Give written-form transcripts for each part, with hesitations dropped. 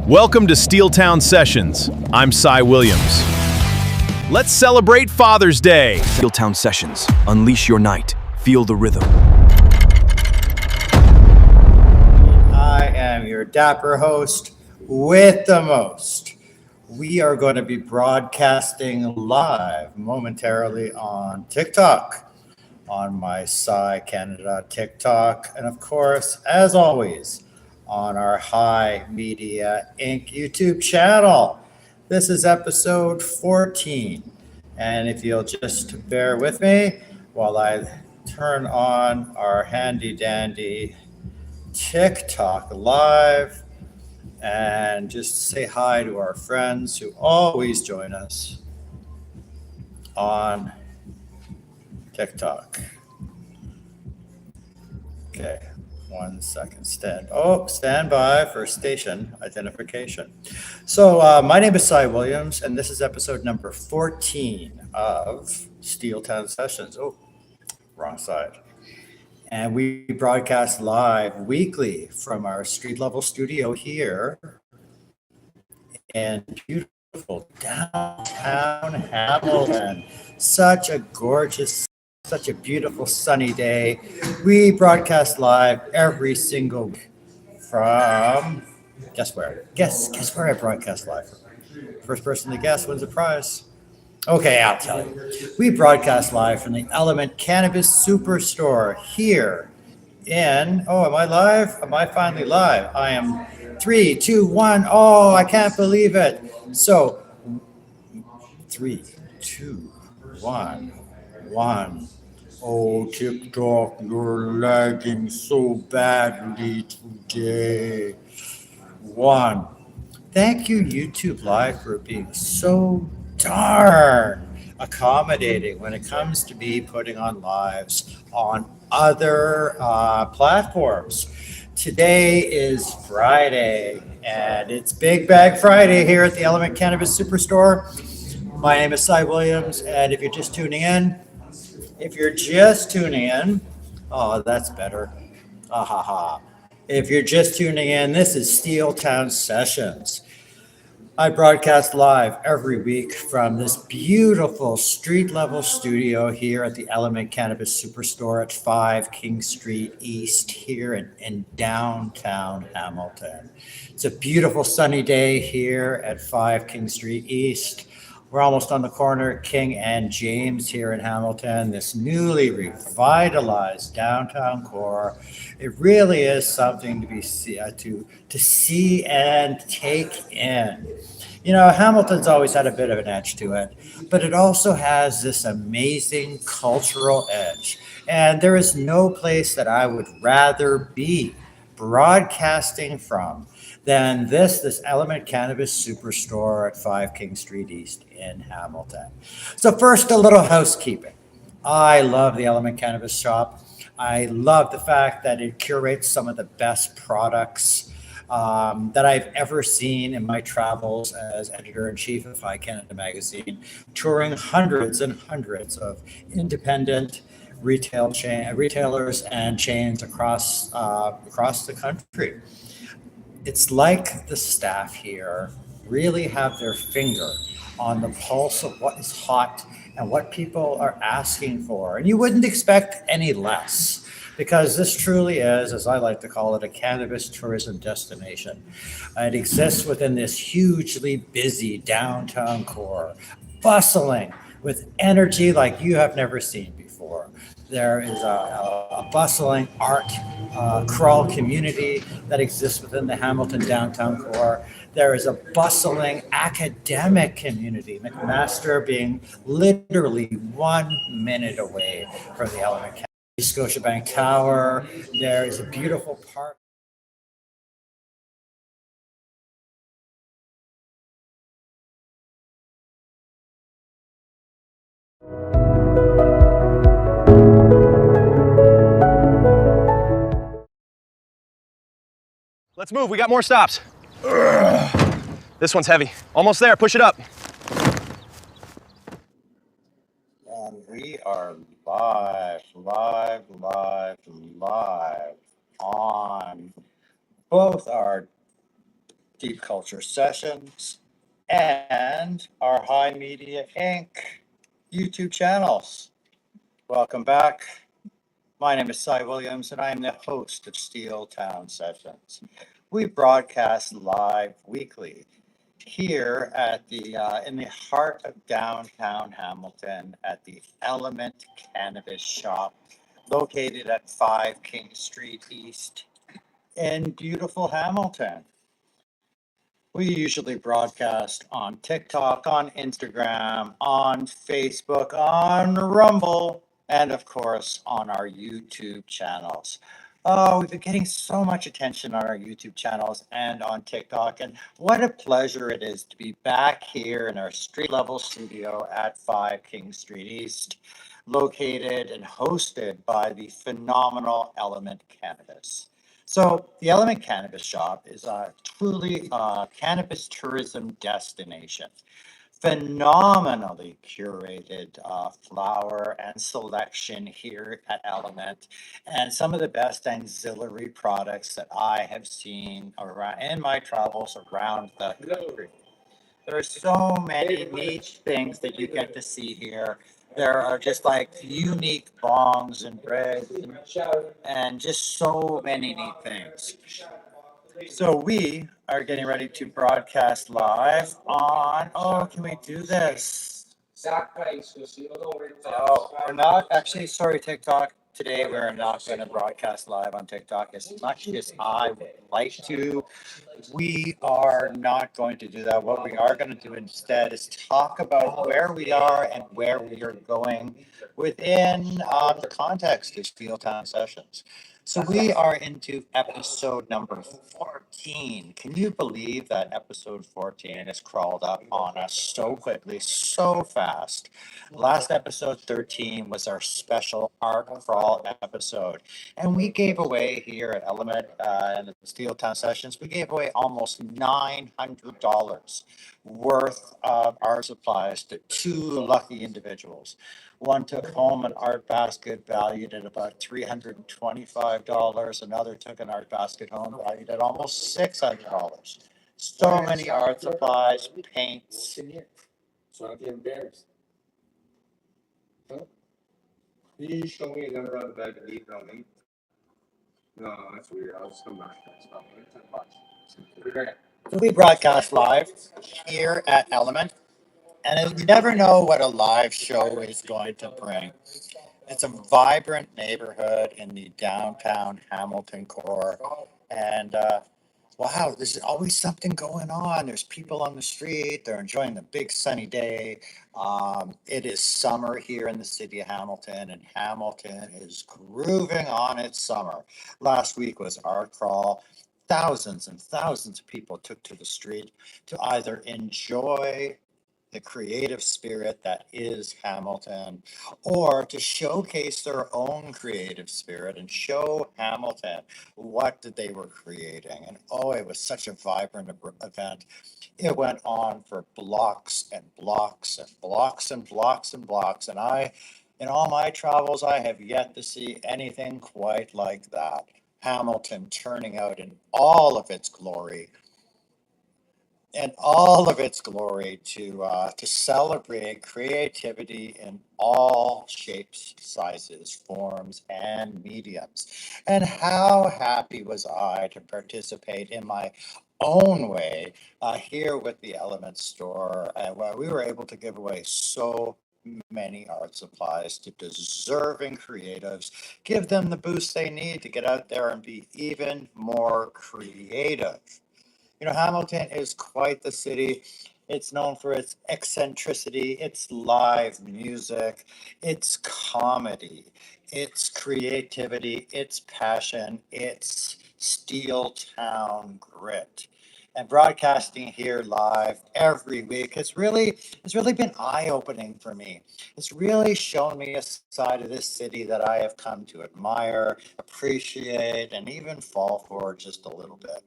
Welcome to Steeltown Sessions. I'm Cy Williams. Let's celebrate Father's Day. Steeltown Sessions. Unleash your night. Feel the rhythm. I am your dapper host with the most. We are going to be broadcasting live momentarily on TikTok, on my Cy Canada TikTok, and of course, as always, on our High Media Inc. YouTube channel. This is episode 14. And if you'll just bear with me while I turn on our handy dandy TikTok live and just say hi to our friends who always join us on TikTok. Okay. 1 second. Stand by for station identification. So my name is Cy Williams, and this is episode number 14 of Steeltown Sessions. Oh, wrong side. And we broadcast live weekly from our street level studio here in beautiful downtown Hamilton. Such a beautiful sunny day. We broadcast live every single week from, guess where? Guess where I broadcast live from? First person to guess wins a prize. Okay, I'll tell you. We broadcast live from the Element Cannabis Superstore here in, am I live? Am I finally live? I am 3, 2, 1. Oh, I can't believe it. So 3, 2, 1. Oh, TikTok, you're lagging so badly today. 1. Thank you, YouTube Live, for being so darn accommodating when it comes to me putting on lives on other platforms. Today is Friday, and it's Big Bag Friday here at the Element Cannabis Superstore. My name is Cy Williams, and if you're just tuning in, oh, that's better. If you're just tuning in, this is Steeltown Sessions. I broadcast live every week from this beautiful street level studio here at the Element Cannabis Superstore at 5 King Street East here in downtown Hamilton. It's a beautiful sunny day here at 5 King Street East. We're almost on the corner, King and James here in Hamilton, this newly revitalized downtown core. It really is something to see and take in. You know, Hamilton's always had a bit of an edge to it, but it also has this amazing cultural edge. And there is no place that I would rather be broadcasting from than this Element Cannabis Superstore at 5 King Street East in Hamilton. So first, a little housekeeping. I love the Element Cannabis shop. I love the fact that it curates some of the best products that I've ever seen in my travels as editor-in-chief of High Canada magazine, touring hundreds and hundreds of independent retailers and chains across the country. It's like the staff here really have their finger on the pulse of what is hot and what people are asking for. And you wouldn't expect any less, because this truly is, as I like to call it, a cannabis tourism destination. It exists within this hugely busy downtown core, bustling with energy like you have never seen before. There is a bustling art crawl community that exists within the Hamilton downtown core. There is a bustling academic community, McMaster being literally 1 minute away from the Element Cannabis Scotiabank Tower. There is a beautiful park. Let's move, we got more stops. This one's heavy. Almost there, push it up. And we are live on both our Deep Culture Sessions, and our High Media Inc. YouTube channels. Welcome back. My name is Cy Williams, and I am the host of Steel Town Sessions. We broadcast live weekly here at the in the heart of downtown Hamilton at the Element Cannabis Shop, located at 5 King Street East in beautiful Hamilton. We usually broadcast on TikTok, on Instagram, on Facebook, on Rumble, and of course on our YouTube channels. Oh, we've been getting so much attention on our YouTube channels and on TikTok, and what a pleasure it is to be back here in our street level studio at 5 King Street East, located and hosted by the phenomenal Element Cannabis. So the Element Cannabis Shop is a truly cannabis tourism destination. Phenomenally curated flower and selection here at Element, and some of the best ancillary products that I have seen around in my travels around the country. There are so many neat things that you get to see here. There are just like unique bongs and breads and just so many neat things. So we are getting ready to broadcast live on, oh, can we do this? Oh, we're not, actually, sorry, TikTok. Today, we're not going to broadcast live on TikTok as much as I would like to. We are not going to do that. What we are going to do instead is talk about where we are and where we are going within the context of Steel Town Sessions. So we are into episode number 14. Can you believe that episode 14 has crawled up on us so quickly, so fast? Last episode 13 was our special art crawl episode. And we gave away here at Element and the Steel Town Sessions, we gave away almost $900 worth of art supplies to 2 lucky individuals. One took home an art basket valued at about $325. Another took an art basket home valued at almost $600. So many art supplies, paints. So I get embarrassed. Huh? You show me another other bag to eat on me. No, that's weird. I'll just come back. Stop. So we broadcast live here at Element, and you never know what a live show is going to bring. It's a vibrant neighborhood in the downtown Hamilton core, and wow, there's always something going on. There's people on the street. They're enjoying the big sunny day. It is summer here in the city of Hamilton, and Hamilton is grooving on its summer. Last week was Art Crawl. Thousands and thousands of people took to the street to either enjoy the creative spirit that is Hamilton, or to showcase their own creative spirit and show Hamilton what that they were creating. And oh, it was such a vibrant event. It went on for blocks and blocks and blocks and blocks and blocks. And in all my travels, I have yet to see anything quite like that. Hamilton turning out in all of its glory to celebrate creativity in all shapes, sizes, forms, and mediums. And how happy was I to participate in my own way here with the Element Store, where we were able to give away so many art supplies to deserving creatives, give them the boost they need to get out there and be even more creative. You know, Hamilton is quite the city. It's known for its eccentricity, its live music, its comedy, its creativity, its passion, its Steel Town grit. And broadcasting here live every week has really been eye-opening for me. It's really shown me a side of this city that I have come to admire, appreciate, and even fall for just a little bit.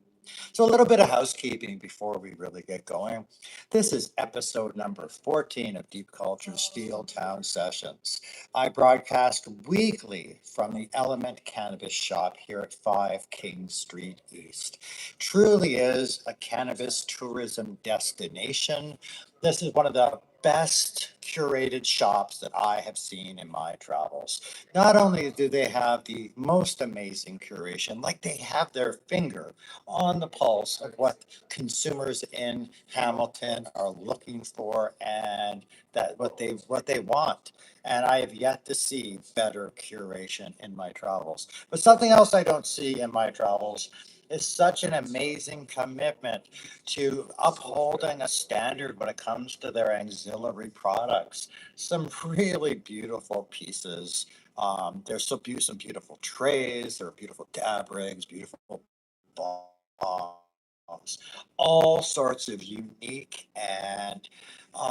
So, a little bit of housekeeping before we really get going. This is episode number 14 of Deep Culture Steel Town Sessions. I broadcast weekly from the Element Cannabis Shop here at 5 King Street East. Truly is a cannabis tourism destination. This is one of the best curated shops that I have seen in my travels. Not only do they have the most amazing curation, like they have their finger on the pulse of what consumers in Hamilton are looking for and that what they want. And I have yet to see better curation in my travels. But something else I don't see in my travels is such an amazing commitment to upholding a standard when it comes to their auxiliary products. Some really beautiful pieces. There's some beautiful trays, there are beautiful dab rigs, beautiful bombs, all sorts of unique and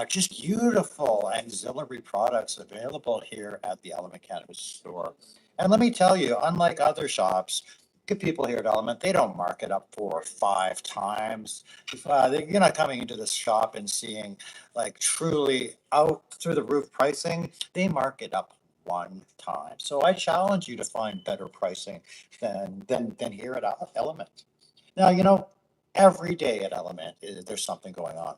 just beautiful auxiliary products available here at the Element Cannabis store. And let me tell you, unlike other shops, good people here at Element, they don't mark it up 4 or 5 times. You're not coming into this shop and seeing like truly out through the roof pricing. They mark it up one time. So I challenge you to find better pricing than here at Element. Now, every day at Element, there's something going on.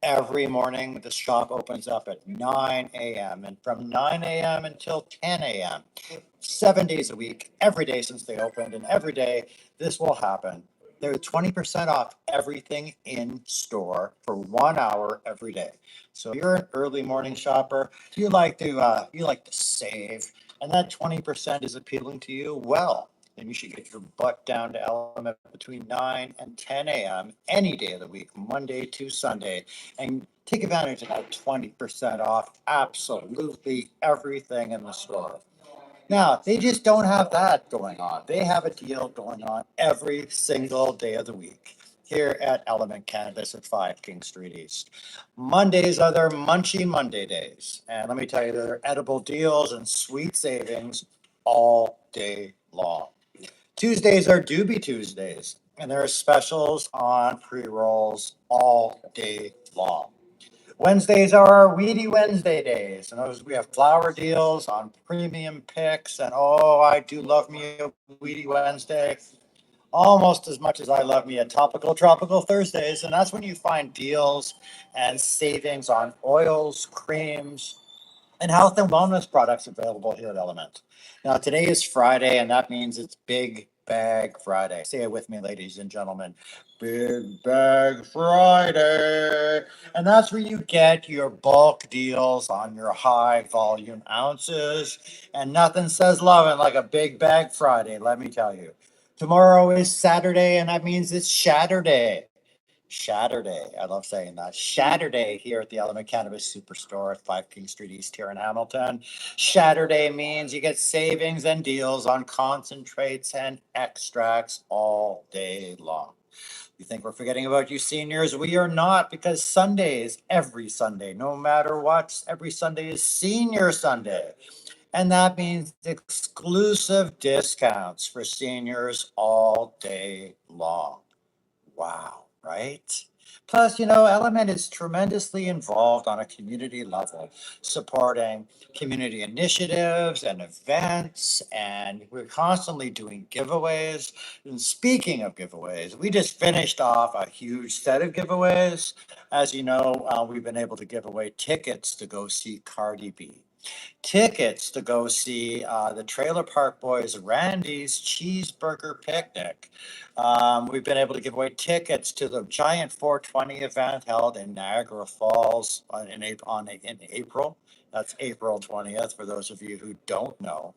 Every morning, the shop opens up at 9 a.m. and from 9 a.m. until 10 a.m., 7 days a week, every day since they opened, and every day this will happen. They're 20% off everything in store for 1 hour every day. So if you're an early morning shopper, you like to save, and that 20% is appealing to you. Well, then you should get your butt down to Element between 9 and 10 a.m. any day of the week, Monday to Sunday, and take advantage of that 20% off absolutely everything in the store. Now, they just don't have that going on. They have a deal going on every single day of the week here at Element Cannabis at 5 King Street East. Mondays are their Munchy Monday days. And let me tell you, there are edible deals and sweet savings all day long. Tuesdays are Doobie Tuesdays, and there are specials on pre-rolls all day long. Wednesdays are our Weedy Wednesday days, and those we have flower deals on premium picks. And oh, I do love me a Weedy Wednesday almost as much as I love me a topical tropical Thursdays. And that's when you find deals and savings on oils, creams, and health and wellness products available here at Element. Now, today is Friday, and that means it's Big Bag Friday. Say it with me, ladies and gentlemen. Big Bag Friday. And that's where you get your bulk deals on your high volume ounces. And nothing says loving like a Big Bag Friday, let me tell you. Tomorrow is Saturday, and that means it's Shatterday. Shatterday. I love saying that. Shatterday here at the Element Cannabis Superstore at 5 King Street East here in Hamilton. Shatterday means you get savings and deals on concentrates and extracts all day long. You think we're forgetting about you seniors? We are not, because Sundays, every Sunday, no matter what, every Sunday is Senior Sunday. And that means exclusive discounts for seniors all day long. Wow, right? Plus, Element is tremendously involved on a community level, supporting community initiatives and events, and we're constantly doing giveaways. And speaking of giveaways, we just finished off a huge set of giveaways. As you know, we've been able to give away tickets to go see Cardi B, tickets to go see the Trailer Park Boys Randy's Cheeseburger Picnic. We've been able to give away tickets to the giant 420 event held in Niagara Falls in April. That's April 20th, for those of you who don't know.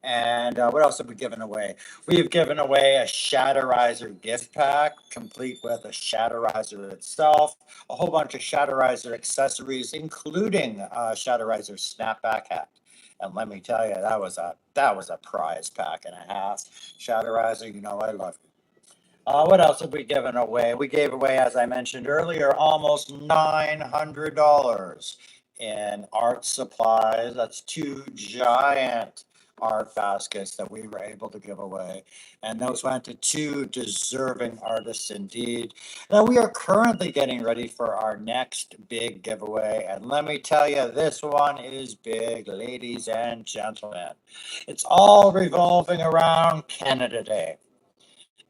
And what else have we given away? We've given away a Shatterizer gift pack, complete with a Shatterizer itself, a whole bunch of Shatterizer accessories, including a Shatterizer snapback hat. And let me tell you, that was a prize pack and a half. Shatterizer, I love you. What else have we given away? We gave away, as I mentioned earlier, almost $900 in art supplies. That's two giant art baskets that we were able to give away. And those went to two deserving artists indeed. Now, we are currently getting ready for our next big giveaway. And let me tell you, this one is big, ladies and gentlemen. It's all revolving around Canada Day.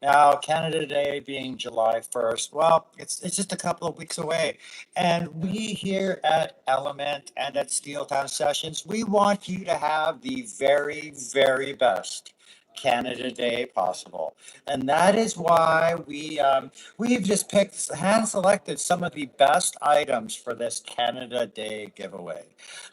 Now, Canada Day being July 1st, well, it's just a couple of weeks away. And we here at Element and at Steeltown Sessions, we want you to have the very, very best Canada Day possible. And that is why we've just picked, hand selected some of the best items for this Canada Day giveaway.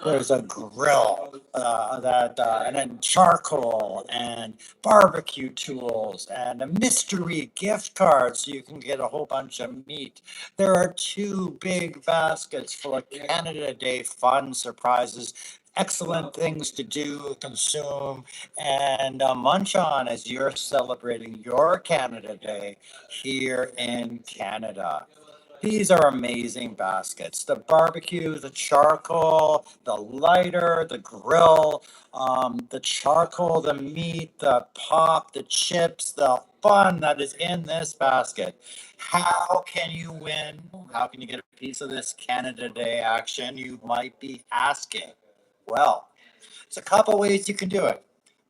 There's a grill, and then charcoal and barbecue tools and a mystery gift card so you can get a whole bunch of meat. There are two big baskets full of Canada Day fun surprises, excellent things to do, consume, and munch on as you're celebrating your Canada Day here in Canada. These are amazing baskets. The barbecue, the charcoal, the lighter, the grill, the charcoal, the meat, the pop, the chips, the fun that is in this basket. How can you win? How can you get a piece of this Canada Day action? You might be asking. Well, there's a couple ways you can do it.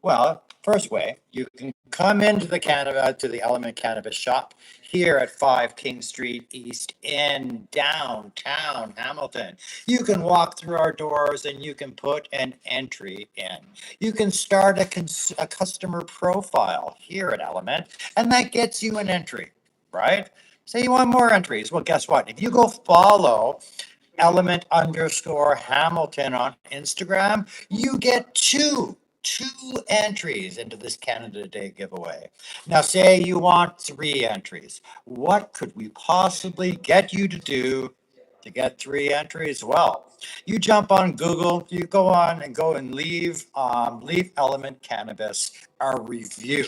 Well, first way, you can come into the Canada to the Element Cannabis shop here at 5 King Street East in downtown Hamilton. You can walk through our doors and you can put an entry in. You can start a customer profile here at Element, and that gets you an entry, right? Say you want more entries. Well, guess what? If you go follow element_Hamilton on Instagram, you get two entries into this Canada Day giveaway. Now, say you want 3 entries. What could we possibly get you to do to get 3 entries? Well, you jump on Google, you go on and leave Element Cannabis a review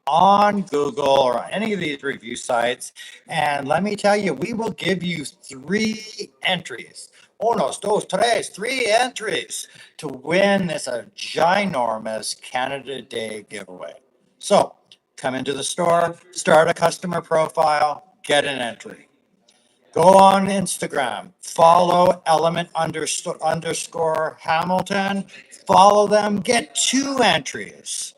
on Google or on any of these review sites. And let me tell you, we will give you 3 entries. Unos, dos, tres, 3 entries to win this a ginormous Canada Day giveaway. So come into the store, start a customer profile, get an entry. Go on Instagram, follow element_Hamilton, follow them, get 2 entries.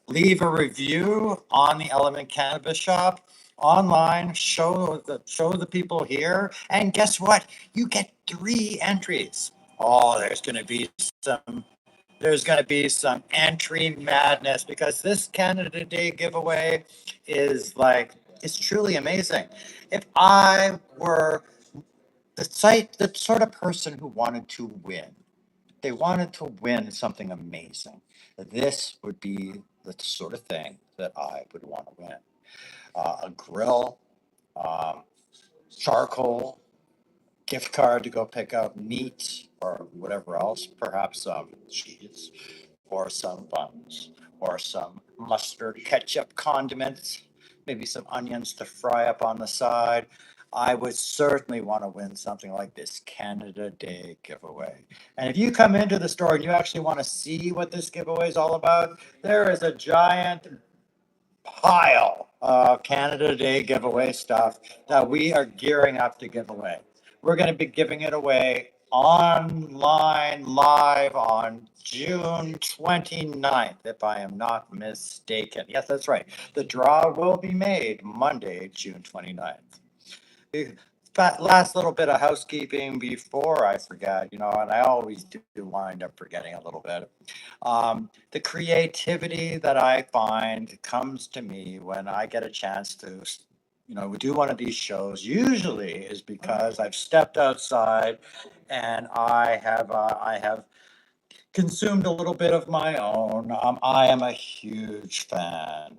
Leave a review on the Element Cannabis Shop online, show the people here, and guess what? You get 3 entries. Oh, there's going to be some entry madness because this Canada Day giveaway is truly amazing. If I were the sort of person who wanted to win, they wanted to win something amazing, this would be the sort of thing that I would want to win. A grill, um, charcoal, gift card to go pick up meat or whatever else, perhaps some cheese or some buns or some mustard, ketchup, condiments, maybe some onions to fry up on the side. I would certainly want to win something like this Canada Day giveaway. And if you come into the store and you actually want to see what this giveaway is all about, there is a giant pile of Canada Day giveaway stuff that we are gearing up to give away. We're going to be giving it away online live on June 29th, if I am not mistaken. Yes, that's right. The draw will be made Monday, June 29th. That last little bit of housekeeping before I forget, and I always do wind up forgetting a little bit. The creativity that I find comes to me when I get a chance to, do one of these shows. Usually is because I've stepped outside and I have consumed a little bit of my own. I am a huge fan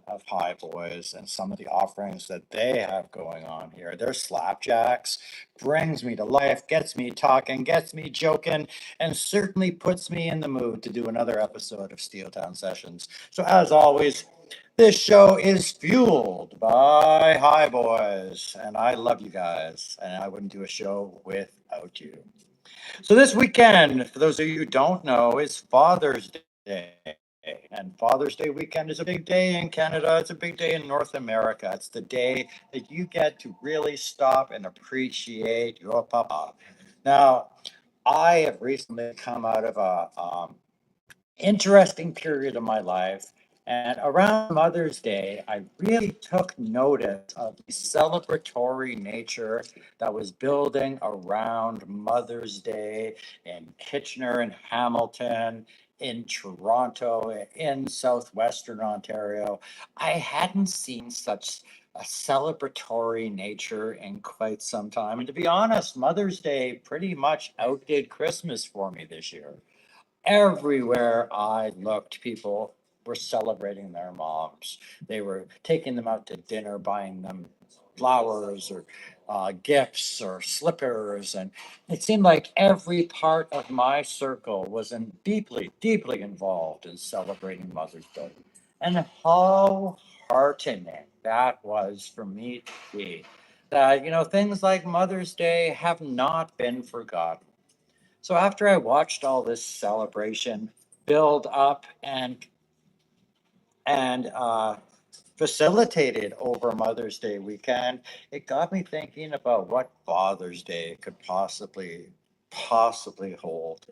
of High Boys and some of the offerings that they have going on here. Their slapjacks brings me to life, gets me talking, gets me joking, and certainly puts me in the mood to do another episode of Steeltown Sessions. So as always, this show is fueled by High Boys, and I love you guys, and I wouldn't do a show without you. So this weekend, for those of you who don't know, is Father's Day. And Father's Day weekend is a big day in Canada. It's a big day in North America. It's the day that you get to really stop and appreciate your papa. Now, I have recently come out of a interesting period of my life. And around Mother's Day, I really took notice of the celebratory nature that was building around Mother's Day in Kitchener and Hamilton, in Toronto, in southwestern Ontario. I hadn't seen such a celebratory nature in quite some time. And to be honest, Mother's Day pretty much outdid Christmas for me this year. Everywhere I looked, people were celebrating their moms. They were taking them out to dinner, buying them flowers or gifts or slippers. And it seemed like every part of my circle was deeply, deeply involved in celebrating Mother's Day. And how heartening that was for me to see that, things like Mother's Day have not been forgotten. So after I watched all this celebration build up and facilitated over Mother's Day weekend, it got me thinking about what Father's Day could possibly hold.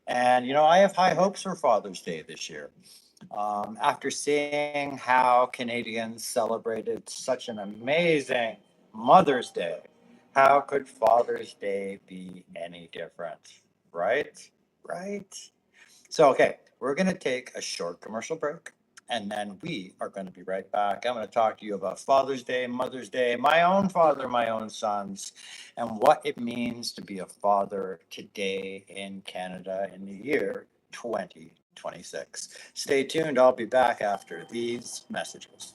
And I have high hopes for Father's Day this year. After seeing how Canadians celebrated such an amazing Mother's Day, how could Father's Day be any different? Right? Right? So, okay, we're going to take a short commercial break and then we are going to be right back. I'm going to talk to you about Father's Day, Mother's Day, my own father, my own sons, and what it means to be a father today in Canada in the year 2026. Stay tuned. I'll be back after these messages.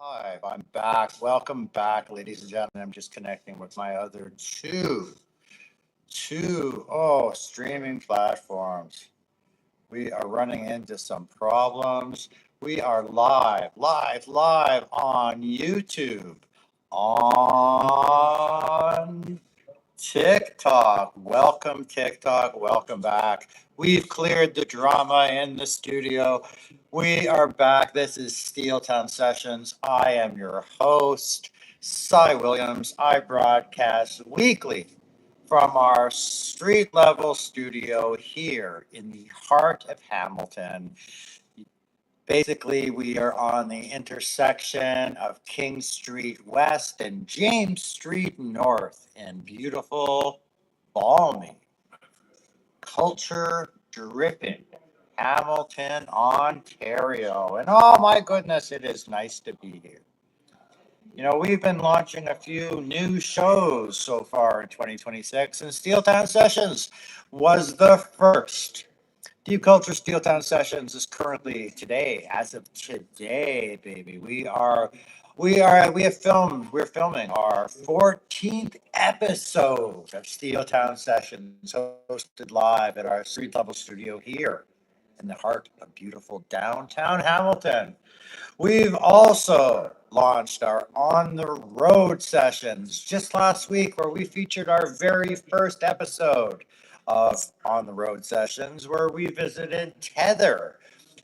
Hi, I'm back. Welcome back, ladies and gentlemen. I'm just connecting with my other streaming platforms. We are running into some problems. We are live on YouTube, on TikTok. Welcome, TikTok. Welcome back. We've cleared the drama in the studio. We are back. This is Steeltown Sessions. I am your host, Cy Williams. I broadcast weekly from our street level studio here in the heart of Hamilton. Basically, we are on the intersection of King Street West and James Street North in beautiful, balmy, culture dripping Hamilton, Ontario. And oh my goodness, it is nice to be here. We've been launching a few new shows so far in 2026, and Steeltown Sessions was the first. Deep Culture Steeltown Sessions is currently today, as of today, baby. We're filming our 14th episode of Steeltown Sessions, hosted live at our street level studio here in the heart of beautiful downtown Hamilton. We've also launched our On the Road sessions just last week, where we featured our very first episode of On the Road sessions, where we visited Tether,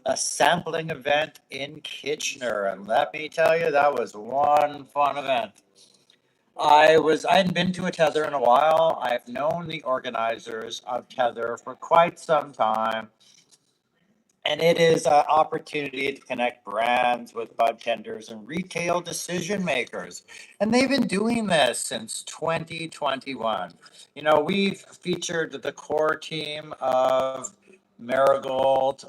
a sampling event in Kitchener. And let me tell you, that was one fun event. I hadn't been to a Tether in a while. I've known the organizers of Tether for quite some time. And it is an opportunity to connect brands with budtenders and retail decision makers. And they've been doing this since 2021. We've featured the core team of Marigold,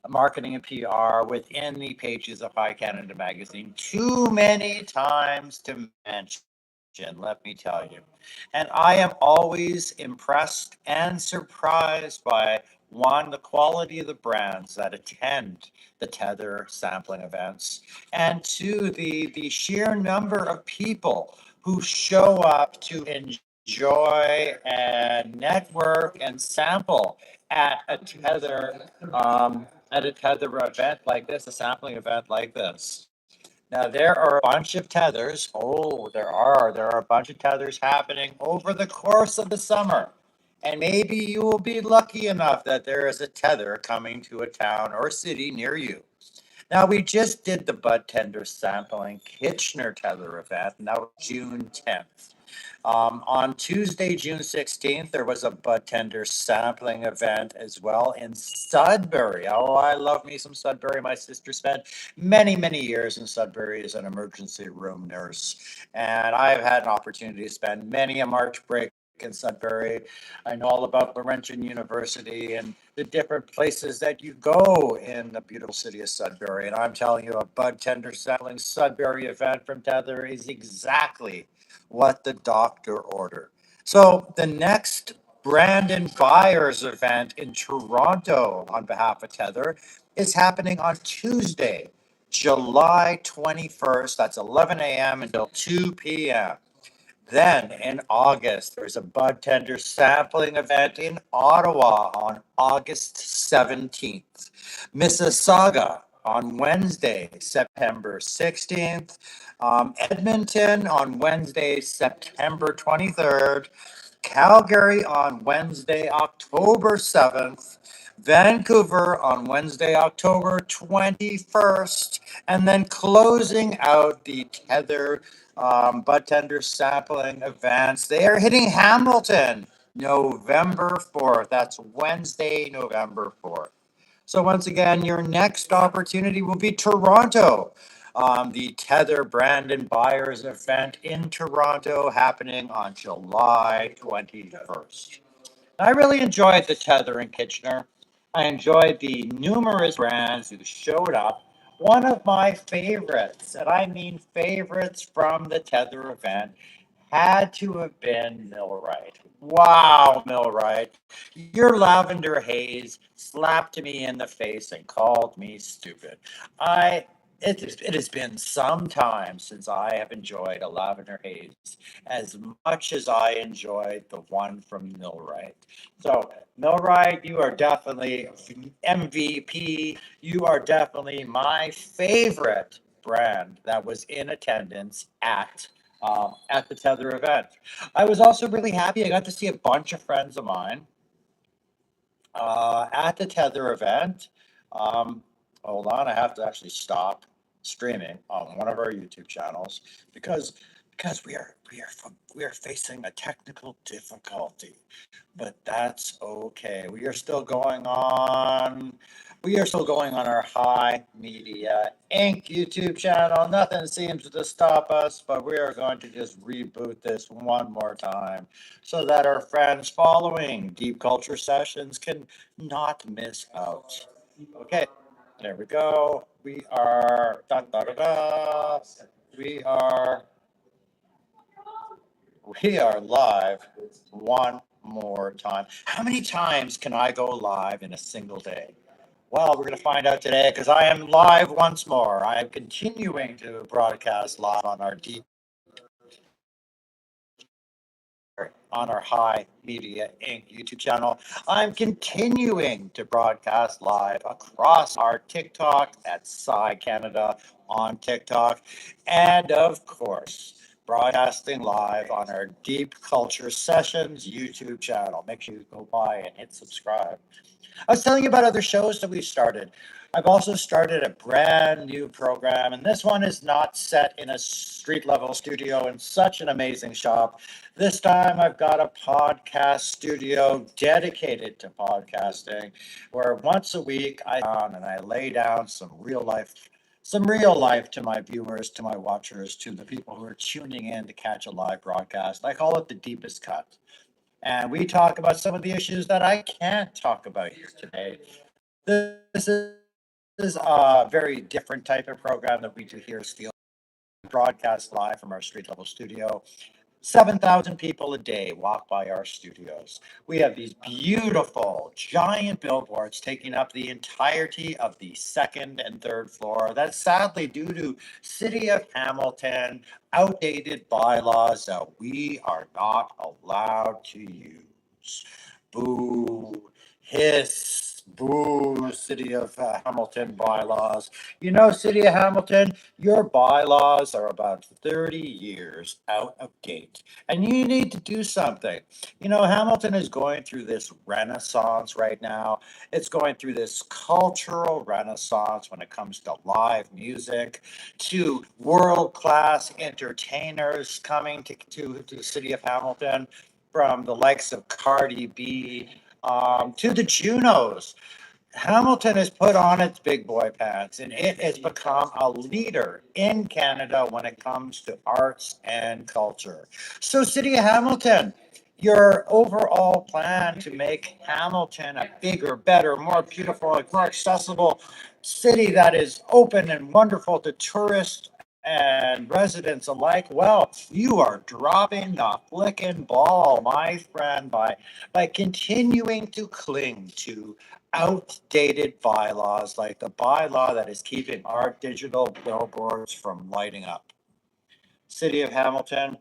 marketing and PR within the pages of High Canada Magazine too many times to mention, let me tell you. And I am always impressed and surprised by one, the quality of the brands that attend the Tether sampling events, and two, the sheer number of people who show up to enjoy enjoy and network and sample at a tether event like this, a sampling event like this. Now, there are a bunch of tethers. Oh, there are a bunch of tethers happening over the course of the summer. And maybe you will be lucky enough that there is a tether coming to a town or city near you. Now, we just did the bud tender sampling Kitchener tether event, and that was June 10th. On Tuesday, June 16th, there was a bud tender sampling event as well in Sudbury. Oh, I love me some Sudbury. My sister spent many, many years in Sudbury as an emergency room nurse. And I've had an opportunity to spend many a March break in Sudbury. I know all about Laurentian University and the different places that you go in the beautiful city of Sudbury. And I'm telling you, a bud tender sampling Sudbury event from Tether is exactly what the doctor ordered. So the next Brandon Byers event in Toronto on behalf of Tether is happening on Tuesday, July 21st. That's 11 a.m. until 2 p.m. Then in August, there's a bud tender sampling event in Ottawa on August 17th. Mississauga on Wednesday, September 16th. Edmonton on Wednesday, September 23rd. Calgary on Wednesday, October 7th. Vancouver on Wednesday, October 21st. And then closing out the Tether bud tender sampling events. They are hitting Hamilton November 4th. That's Wednesday, November 4th. So once again, your next opportunity will be Toronto. The Tether Brandon Byers event in Toronto happening on July 21st. I really enjoyed the Tether in Kitchener. I enjoyed the numerous brands who showed up. One of my favorites, and I mean favorites from the Tether event, had to have been Millwright. Wow, Millwright. Your lavender haze slapped me in the face and called me stupid. I it has been some time since I have enjoyed a lavender haze as much as I enjoyed the one from Millwright. So, Millwright, you are definitely MVP. You are definitely my favorite brand that was in attendance at the Tether event. I was also really happy. I got to see a bunch of friends of mine at the Tether event. Um, Hold on, I have to actually stop streaming on one of our YouTube channels because we are facing a technical difficulty, but that's okay. We are still going on our High Media Inc. YouTube channel. Nothing seems to stop us, but we are going to just reboot this one more time so that our friends following Deep Culture Sessions can not miss out. Okay, there we go. We are we are live one more time. How many times can I go live in a single day? Well, we're going to find out today because I am live once more. I am continuing to broadcast live on our High Media Inc. YouTube channel. I'm continuing to broadcast live across our TikTok at Sci Canada on TikTok, and of course, broadcasting live on our Deep Culture Sessions YouTube channel. Make sure you go by and hit subscribe. I was telling you about other shows that we've started. I've also started a brand new program, and this one is not set in a street level studio in such an amazing shop. This time I've got a podcast studio dedicated to podcasting, where once a week I lay down some real life to my viewers, to my watchers, to the people who are tuning in to catch a live broadcast. I call it the deepest cut. And we talk about some of the issues that I can't talk about here today. This is a very different type of program that we do here at Steel, broadcast live from our street level studio. 7,000 people a day walk by our studios. We have these beautiful giant billboards taking up the entirety of the second and third floor. That's sadly due to City of Hamilton outdated bylaws that we are not allowed to use. Boo, hiss, boo, City of Hamilton bylaws. You know, City of Hamilton, your bylaws are about 30 years out of date, and you need to do something. You know, Hamilton is going through this renaissance right now. It's going through this cultural renaissance when it comes to live music, to world-class entertainers coming to the city of Hamilton, from the likes of Cardi B to the Junos. Hamilton has put on its big boy pants and it has become a leader in Canada when it comes to arts and culture. So, City of Hamilton, your overall plan to make Hamilton a bigger, better, more beautiful, more accessible city that is open and wonderful to tourists and residents alike, well, you are dropping the flicking ball, my friend, by continuing to cling to outdated bylaws like the bylaw that is keeping our digital billboards from lighting up. City of Hamilton,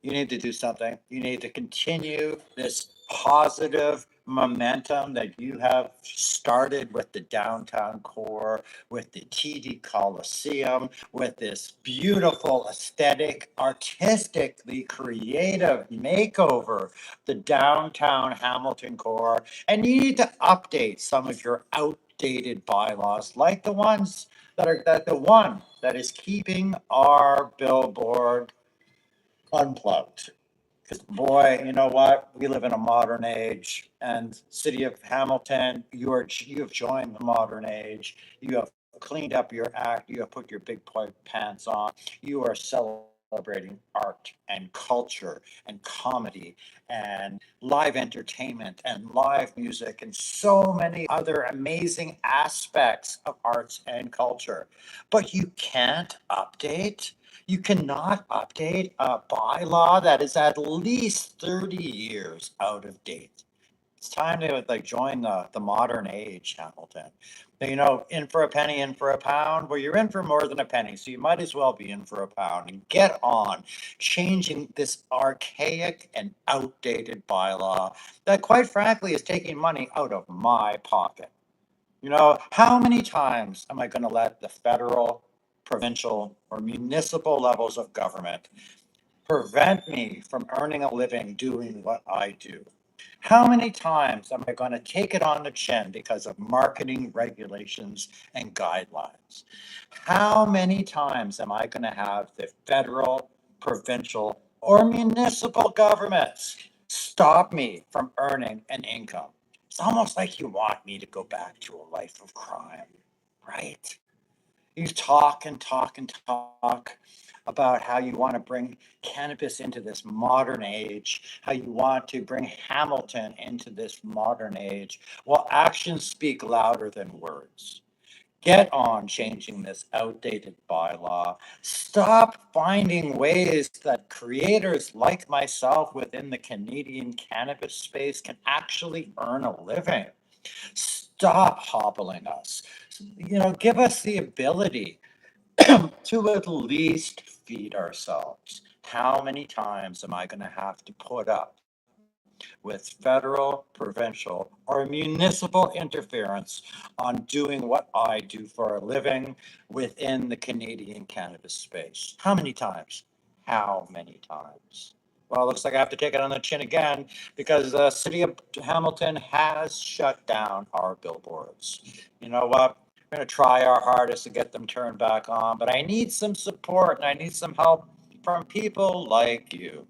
you need to do something. You need to continue this positive momentum that you have started with the downtown core, with the TD Coliseum, with this beautiful aesthetic, artistically creative makeover, the downtown Hamilton core. And you need to update some of your outdated bylaws, like the ones that the one that is keeping our billboard unplugged. Because boy, you know what? We live in a modern age, and City of Hamilton, you have joined the modern age. You have cleaned up your act. You have put your big boy pants on. You are celebrating art and culture and comedy and live entertainment and live music and so many other amazing aspects of arts and culture. But you can't update, you cannot update a bylaw that is at least 30 years out of date. It's time to like join the modern age, Hamilton. You know, in for a penny, in for a pound. Well, you're in for more than a penny, so you might as well be in for a pound and get on changing this archaic and outdated bylaw that, quite frankly, is taking money out of my pocket. You know, how many times am I going to let the federal, provincial, or municipal levels of government prevent me from earning a living doing what I do? How many times am I going to take it on the chin because of marketing regulations and guidelines? How many times am I going to have the federal, provincial, or municipal governments stop me from earning an income? It's almost like you want me to go back to a life of crime, right? You talk and talk and talk about how you want to bring cannabis into this modern age, how you want to bring Hamilton into this modern age. Well, actions speak louder than words. Get on changing this outdated bylaw. Stop finding ways that creators like myself within the Canadian cannabis space can actually earn a living. Stop hobbling us. You know, give us the ability to at least feed ourselves. How many times am I going to have to put up with federal, provincial, or municipal interference on doing what I do for a living within the Canadian cannabis space? How many times? How many times? Well, it looks like I have to take it on the chin again because the city of Hamilton has shut down our billboards. You know what? We're going to try our hardest to get them turned back on, but I need some support and I need some help from people like you.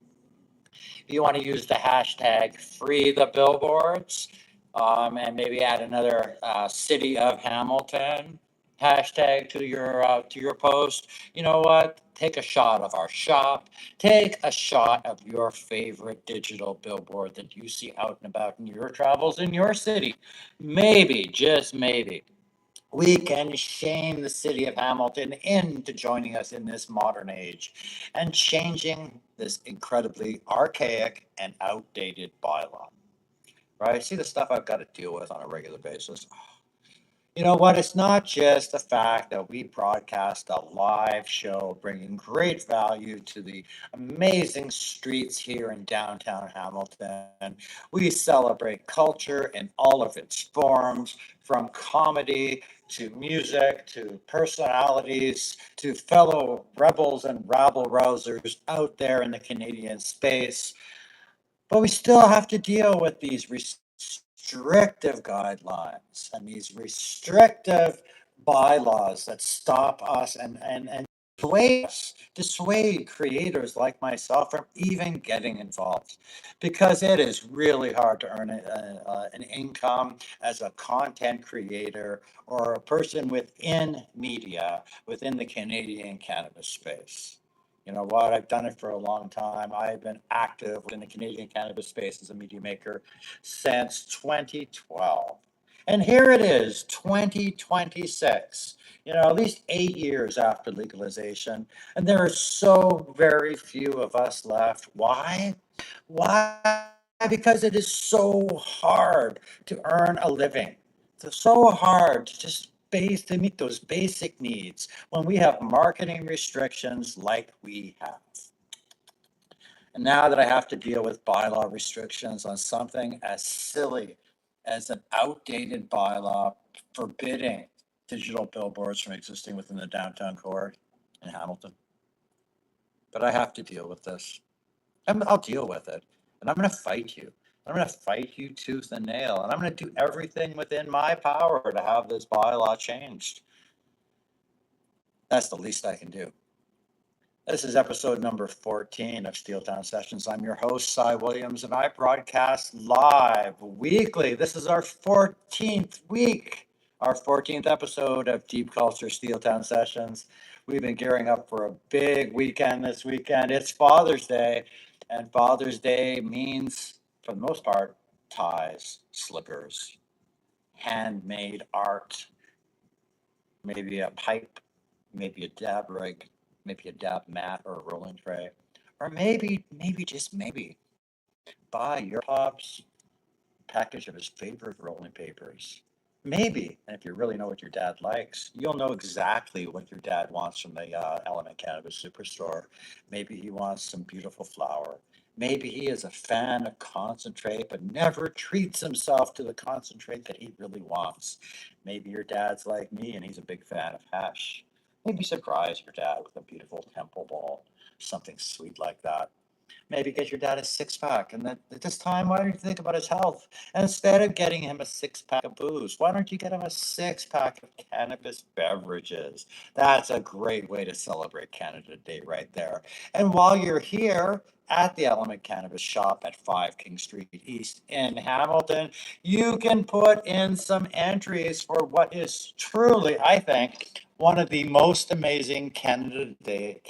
You want to use the hashtag free the billboards, and maybe add another city of Hamilton hashtag to your post. You know what? Take a shot of our shop. Take a shot of your favorite digital billboard that you see out and about in your travels in your city. Maybe, just maybe, We can shame the city of Hamilton into joining us in this modern age and changing this incredibly archaic and outdated bylaw. Right? See the stuff I've got to deal with on a regular basis. You know what? It's not just the fact that we broadcast a live show bringing great value to the amazing streets here in downtown Hamilton. We celebrate culture in all of its forms, from comedy to music to personalities to fellow rebels and rabble rousers out there in the Canadian space. But we still have to deal with these restrictive guidelines and these restrictive bylaws that stop us and dissuade creators like myself from even getting involved, because it is really hard to earn an income as a content creator or a person within media within the Canadian cannabis space. You know what? I've done it for a long time. I've been active in the Canadian cannabis space as a media maker since 2012. And here it is, 2026, at least 8 years after legalization. And there are so very few of us left. Why? Why? Because it is so hard to earn a living. It's so hard to just to meet those basic needs when we have marketing restrictions like we have. And now that I have to deal with bylaw restrictions on something as silly as an outdated bylaw forbidding digital billboards from existing within the downtown core in Hamilton. But I have to deal with this. I'll deal with it. And I'm going to fight you. I'm going to fight you tooth and nail. And I'm going to do everything within my power to have this bylaw changed. That's the least I can do. This is episode number 14 of Steel Town Sessions. I'm your host, Cy Williams, and I broadcast live weekly. This is our 14th week, our 14th episode of Deep Culture Steel Town Sessions. We've been gearing up for a big weekend this weekend. It's Father's Day, and Father's Day means, for the most part, ties, slippers, handmade art, maybe a pipe, maybe a dab rig, maybe a dab mat or a rolling tray, or maybe just maybe buy your pop's package of his favorite rolling papers. Maybe, and if you really know what your dad likes, you'll know exactly what your dad wants from the Element Cannabis Superstore. Maybe he wants some beautiful flower. Maybe he is a fan of concentrate, but never treats himself to the concentrate that he really wants. Maybe your dad's like me and he's a big fan of hash. Maybe surprise your dad with a beautiful temple ball, something sweet like that. Maybe get your dad a six pack. And then at this time, why don't you think about his health? And instead of getting him a six pack of booze, why don't you get him a six pack of cannabis beverages? That's a great way to celebrate Canada Day right there. And while you're here at the Element Cannabis Shop at 5 King Street East in Hamilton, you can put in some entries for what is truly, I think, one of the most amazing Canada Day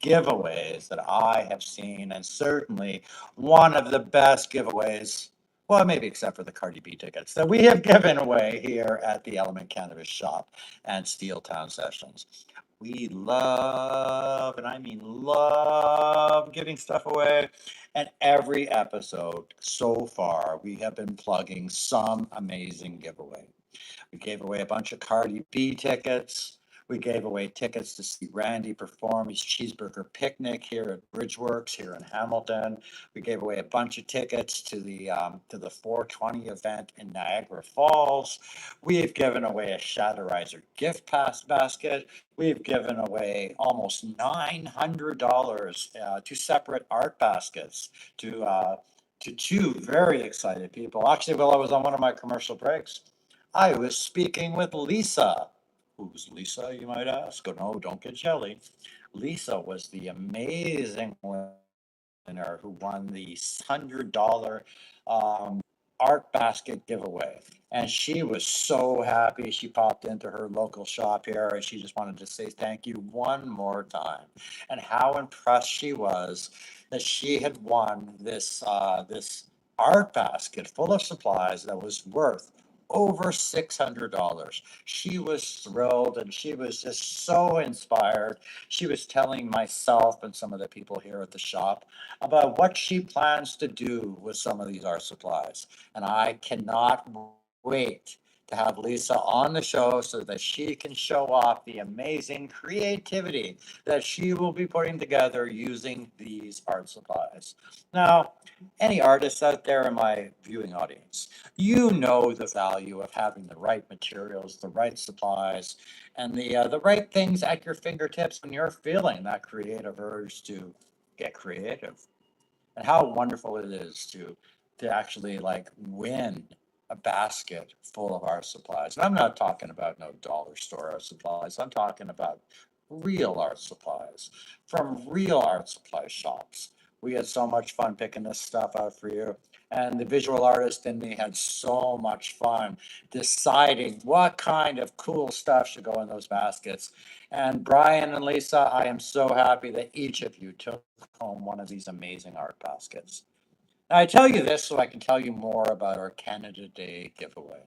giveaways that I have seen, and certainly one of the best giveaways, well, maybe except for the Cardi B tickets that we have given away here at the Element Cannabis Shop and Steel Town Sessions. We love, and I mean love, giving stuff away. And every episode so far, we have been plugging some amazing giveaway. We gave away a bunch of Cardi B tickets. We gave away tickets to see Randy perform his cheeseburger picnic here at Bridgeworks here in Hamilton. We gave away a bunch of tickets to the 420 event in Niagara Falls. We've given away a Shatterizer gift pass basket. We've given away almost $900 two separate art baskets to two very excited people. Actually, while I was on one of my commercial breaks, I was speaking with Lisa. Who's Lisa, you might ask? Oh, no, don't get jelly. Lisa was the amazing winner who won the $100 art basket giveaway. And she was so happy. She popped into her local shop here and she just wanted to say thank you one more time. And how impressed she was that she had won this art basket full of supplies that was worth over $600. She was thrilled and she was just so inspired. She was telling myself and some of the people here at the shop about what she plans to do with some of these art supplies. And I cannot wait to have Lisa on the show so that she can show off the amazing creativity that she will be putting together using these art supplies. Now, any artists out there in my viewing audience, you know the value of having the right materials, the right supplies, and the right things at your fingertips when you're feeling that creative urge to get creative. And how wonderful it is to actually like win a basket full of art supplies. And I'm not talking about no dollar store art supplies. I'm talking about real art supplies from real art supply shops. We had so much fun picking this stuff out for you. And the visual artist in me had so much fun deciding what kind of cool stuff should go in those baskets. And Brian and Lisa, I am so happy that each of you took home one of these amazing art baskets. Now, I tell you this so I can tell you more about our Canada Day giveaway.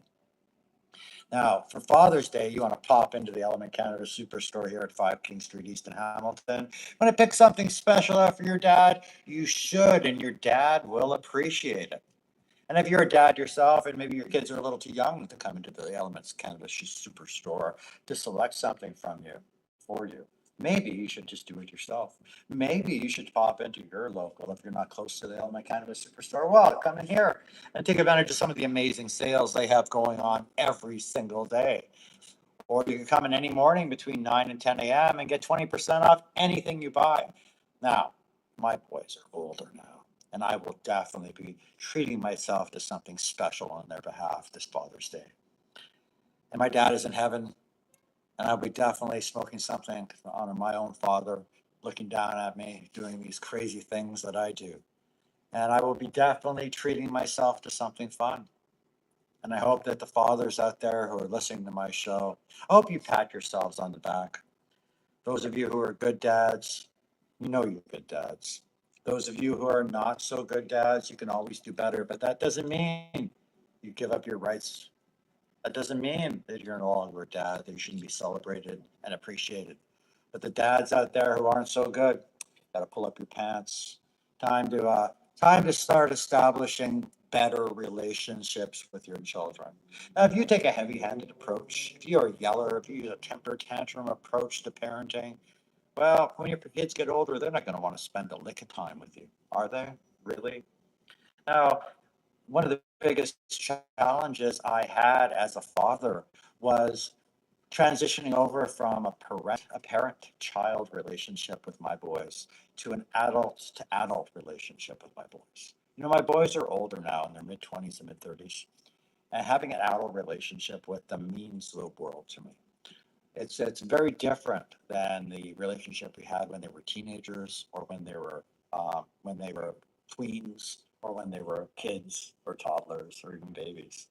Now, for Father's Day, you want to pop into the Element Canada Superstore here at 5 King Street East in Hamilton. Want to pick something special out for your dad? You should, and your dad will appreciate it. And if you're a dad yourself, and maybe your kids are a little too young to come into the Elements Cannabis Superstore to select something from you, for you, maybe you should just do it yourself. Maybe you should pop into your local if you're not close to the Element Cannabis Superstore. Well, come in here and take advantage of some of the amazing sales they have going on every single day. Or you can come in any morning between 9 and 10 a.m. and get 20% off anything you buy. Now, my boys are older now, and I will definitely be treating myself to something special on their behalf this Father's Day. And my dad is in heaven, and I'll be definitely smoking something to honor my own father, looking down at me, doing these crazy things that I do. And I will be definitely treating myself to something fun. And I hope that the fathers out there who are listening to my show, I hope you pat yourselves on the back. Those of you who are good dads, you know you're good dads. Those of you who are not so good dads, you can always do better, but that doesn't mean you give up your rights. That doesn't mean that you're no longer a dad, that you shouldn't be celebrated and appreciated. But the dads out there who aren't so good, got to pull up your pants. Time to start establishing better relationships with your children. Now, if you take a heavy-handed approach, if you're a yeller, if you use a temper tantrum approach to parenting, well, when your kids get older, they're not going to want to spend a lick of time with you, are they? Really? Now, one of the biggest challenges I had as a father was transitioning over from a parent-child relationship with my boys to an adult-to-adult relationship with my boys. You know, my boys are older now in their mid-20s and mid-30s, and having an adult relationship with them means the world to me. It's very different than the relationship we had when they were teenagers or when they were tweens or when they were kids or toddlers or even babies.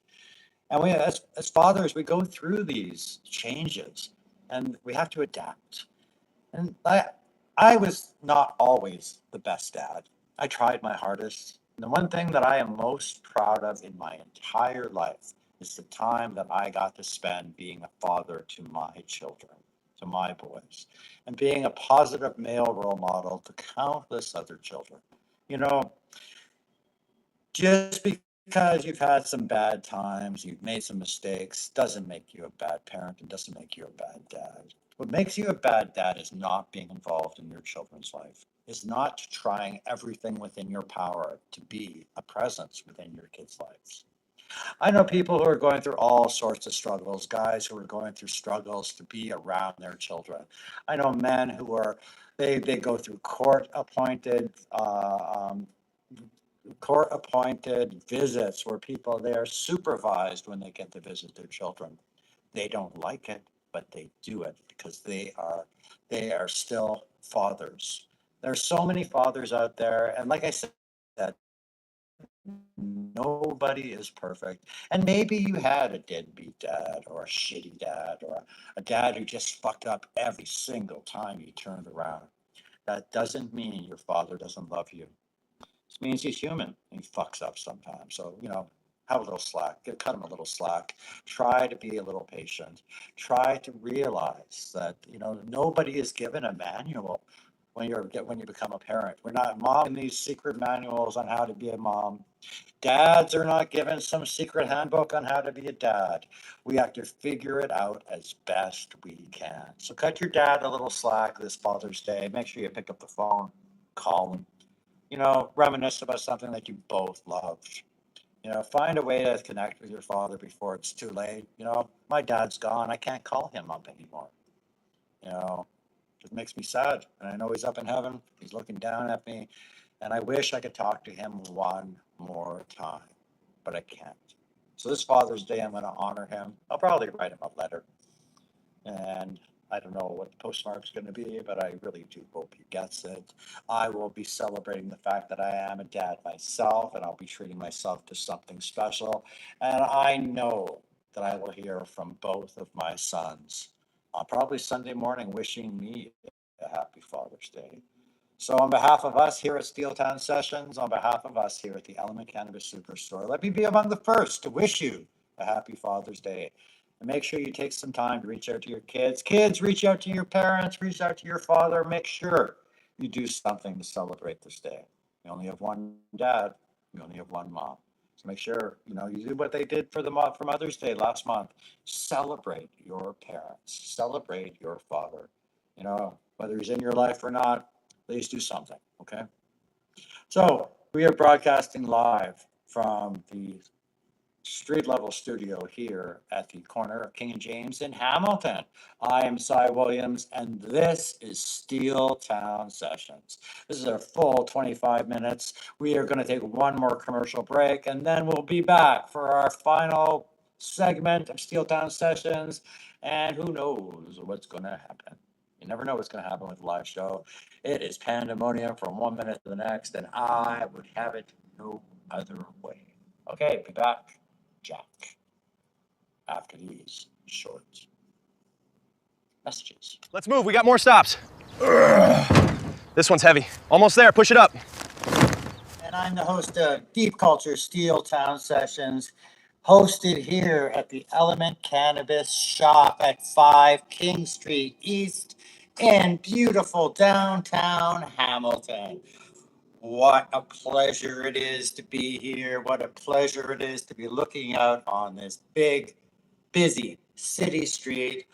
And we, as fathers, we go through these changes and we have to adapt. And I was not always the best dad. I tried my hardest. And the one thing that I am most proud of in my entire life is the time that I got to spend being a father to my children, to my boys, and being a positive male role model to countless other children. You know, just because you've had some bad times, you've made some mistakes, doesn't make you a bad parent and doesn't make you a bad dad. What makes you a bad dad is not being involved in your children's life, is not trying everything within your power to be a presence within your kids' lives. I know people who are going through all sorts of struggles, guys who are going through struggles to be around their children. I know men who are, they go through court appointed visits where people they are supervised when they get to visit their children. They don't like it, but they do it because they are still fathers. There's so many fathers out there, and like I said, nobody is perfect. And maybe you had a deadbeat dad or a shitty dad or a dad who just fucked up every single time you turned around. That doesn't mean your father doesn't love you. This means he's human and he fucks up sometimes. So, you know, have a little slack, cut them a little slack. Try to be a little patient. Try to realize that, nobody is given a manual when you become a parent. We're not mom these secret manuals on how to be a mom. Dads are not given some secret handbook on how to be a dad. We have to figure it out as best we can. So cut your dad a little slack this Father's Day. Make sure you pick up the phone, call him, reminisce about something that you both loved. Find a way to connect with your father before it's too late. My dad's gone. I can't call him up anymore. You know, it makes me sad. And I know he's up in heaven. He's looking down at me. And I wish I could talk to him one more time, but I can't. So this Father's Day, I'm going to honor him. I'll probably write him a letter. And I don't know what the postmark's going to be, but I really do hope he gets it. I will be celebrating the fact that I am a dad myself, and I'll be treating myself to something special. And I know that I will hear from both of my sons, probably Sunday morning, wishing me a happy Father's Day. So on behalf of us here at Steeltown Sessions, on behalf of us here at the Element Cannabis Superstore, let me be among the first to wish you a happy Father's Day. And make sure you take some time to reach out to your kids. Kids, reach out to your parents, reach out to your father. Make sure you do something to celebrate this day. You only have one dad, you only have one mom. So make sure, you do what they did for Mother's Day last month. Celebrate your parents, celebrate your father. Whether he's in your life or not, please do something, okay? So we are broadcasting live from the street level studio here at the corner of King and James in Hamilton. I am Cy Williams, and this is Steeltown Sessions. This is a full 25 minutes. We are going to take one more commercial break, and then we'll be back for our final segment of Steeltown Sessions. And who knows what's going to happen? You never know what's going to happen with a live show. It is pandemonium from 1 minute to the next, and I would have it no other way. Okay, be back, Jack, after these short messages. Let's move. We got more stops. This one's heavy. Almost there. Push it up. And I'm the host of Deep Culture Steeltown Sessions, hosted here at the Element Cannabis Shop at 5 King Street East in beautiful downtown Hamilton. What a pleasure it is to be here. What a pleasure it is to be looking out on this big, busy city street,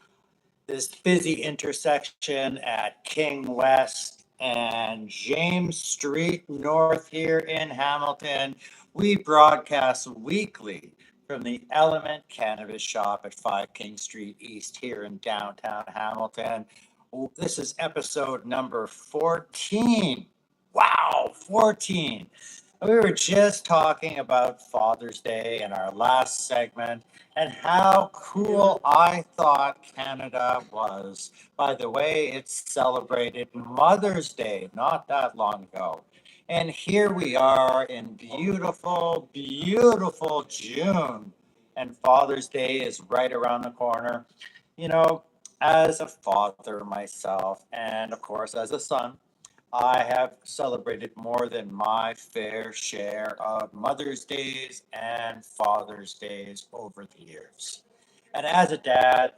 this busy intersection at King West and James Street North here in Hamilton. We broadcast weekly from the Element Cannabis Shop at 5 King Street East here in downtown Hamilton. This is episode number 14. Wow, 14. We were just talking about Father's Day in our last segment and how cool I thought Canada was by the way it celebrated Mother's Day not that long ago. And here we are in beautiful, beautiful June, and Father's Day is right around the corner. As a father myself, and of course as a son, I have celebrated more than my fair share of Mother's Days and Father's Days over the years. And as a dad,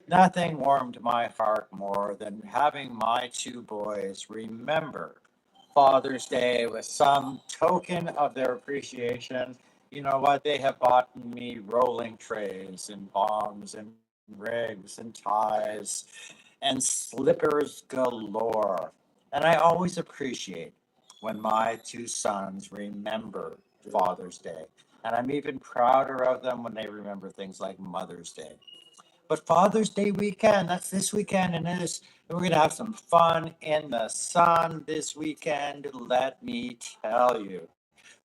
nothing warmed my heart more than having my two boys remember Father's Day with some token of their appreciation. You know what? They have bought me rolling trays and bombs and rigs and ties and slippers galore. And I always appreciate when my two sons remember Father's Day. And I'm even prouder of them when they remember things like Mother's Day. But Father's Day weekend, that's this weekend, and we're going to have some fun in the sun this weekend, let me tell you.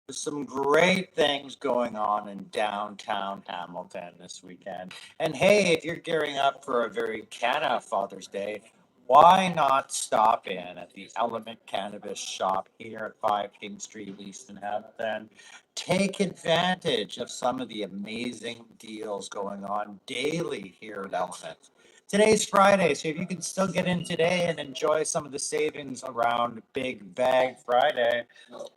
There's some great things going on in downtown Hamilton this weekend. And hey, if you're gearing up for a very Canna Father's Day, why not stop in at the Element Cannabis Shop here at 5 King Street East in Hamilton? Take advantage of some of the amazing deals going on daily here at Element. Today's Friday, so if you can still get in today and enjoy some of the savings around Big Bag Friday.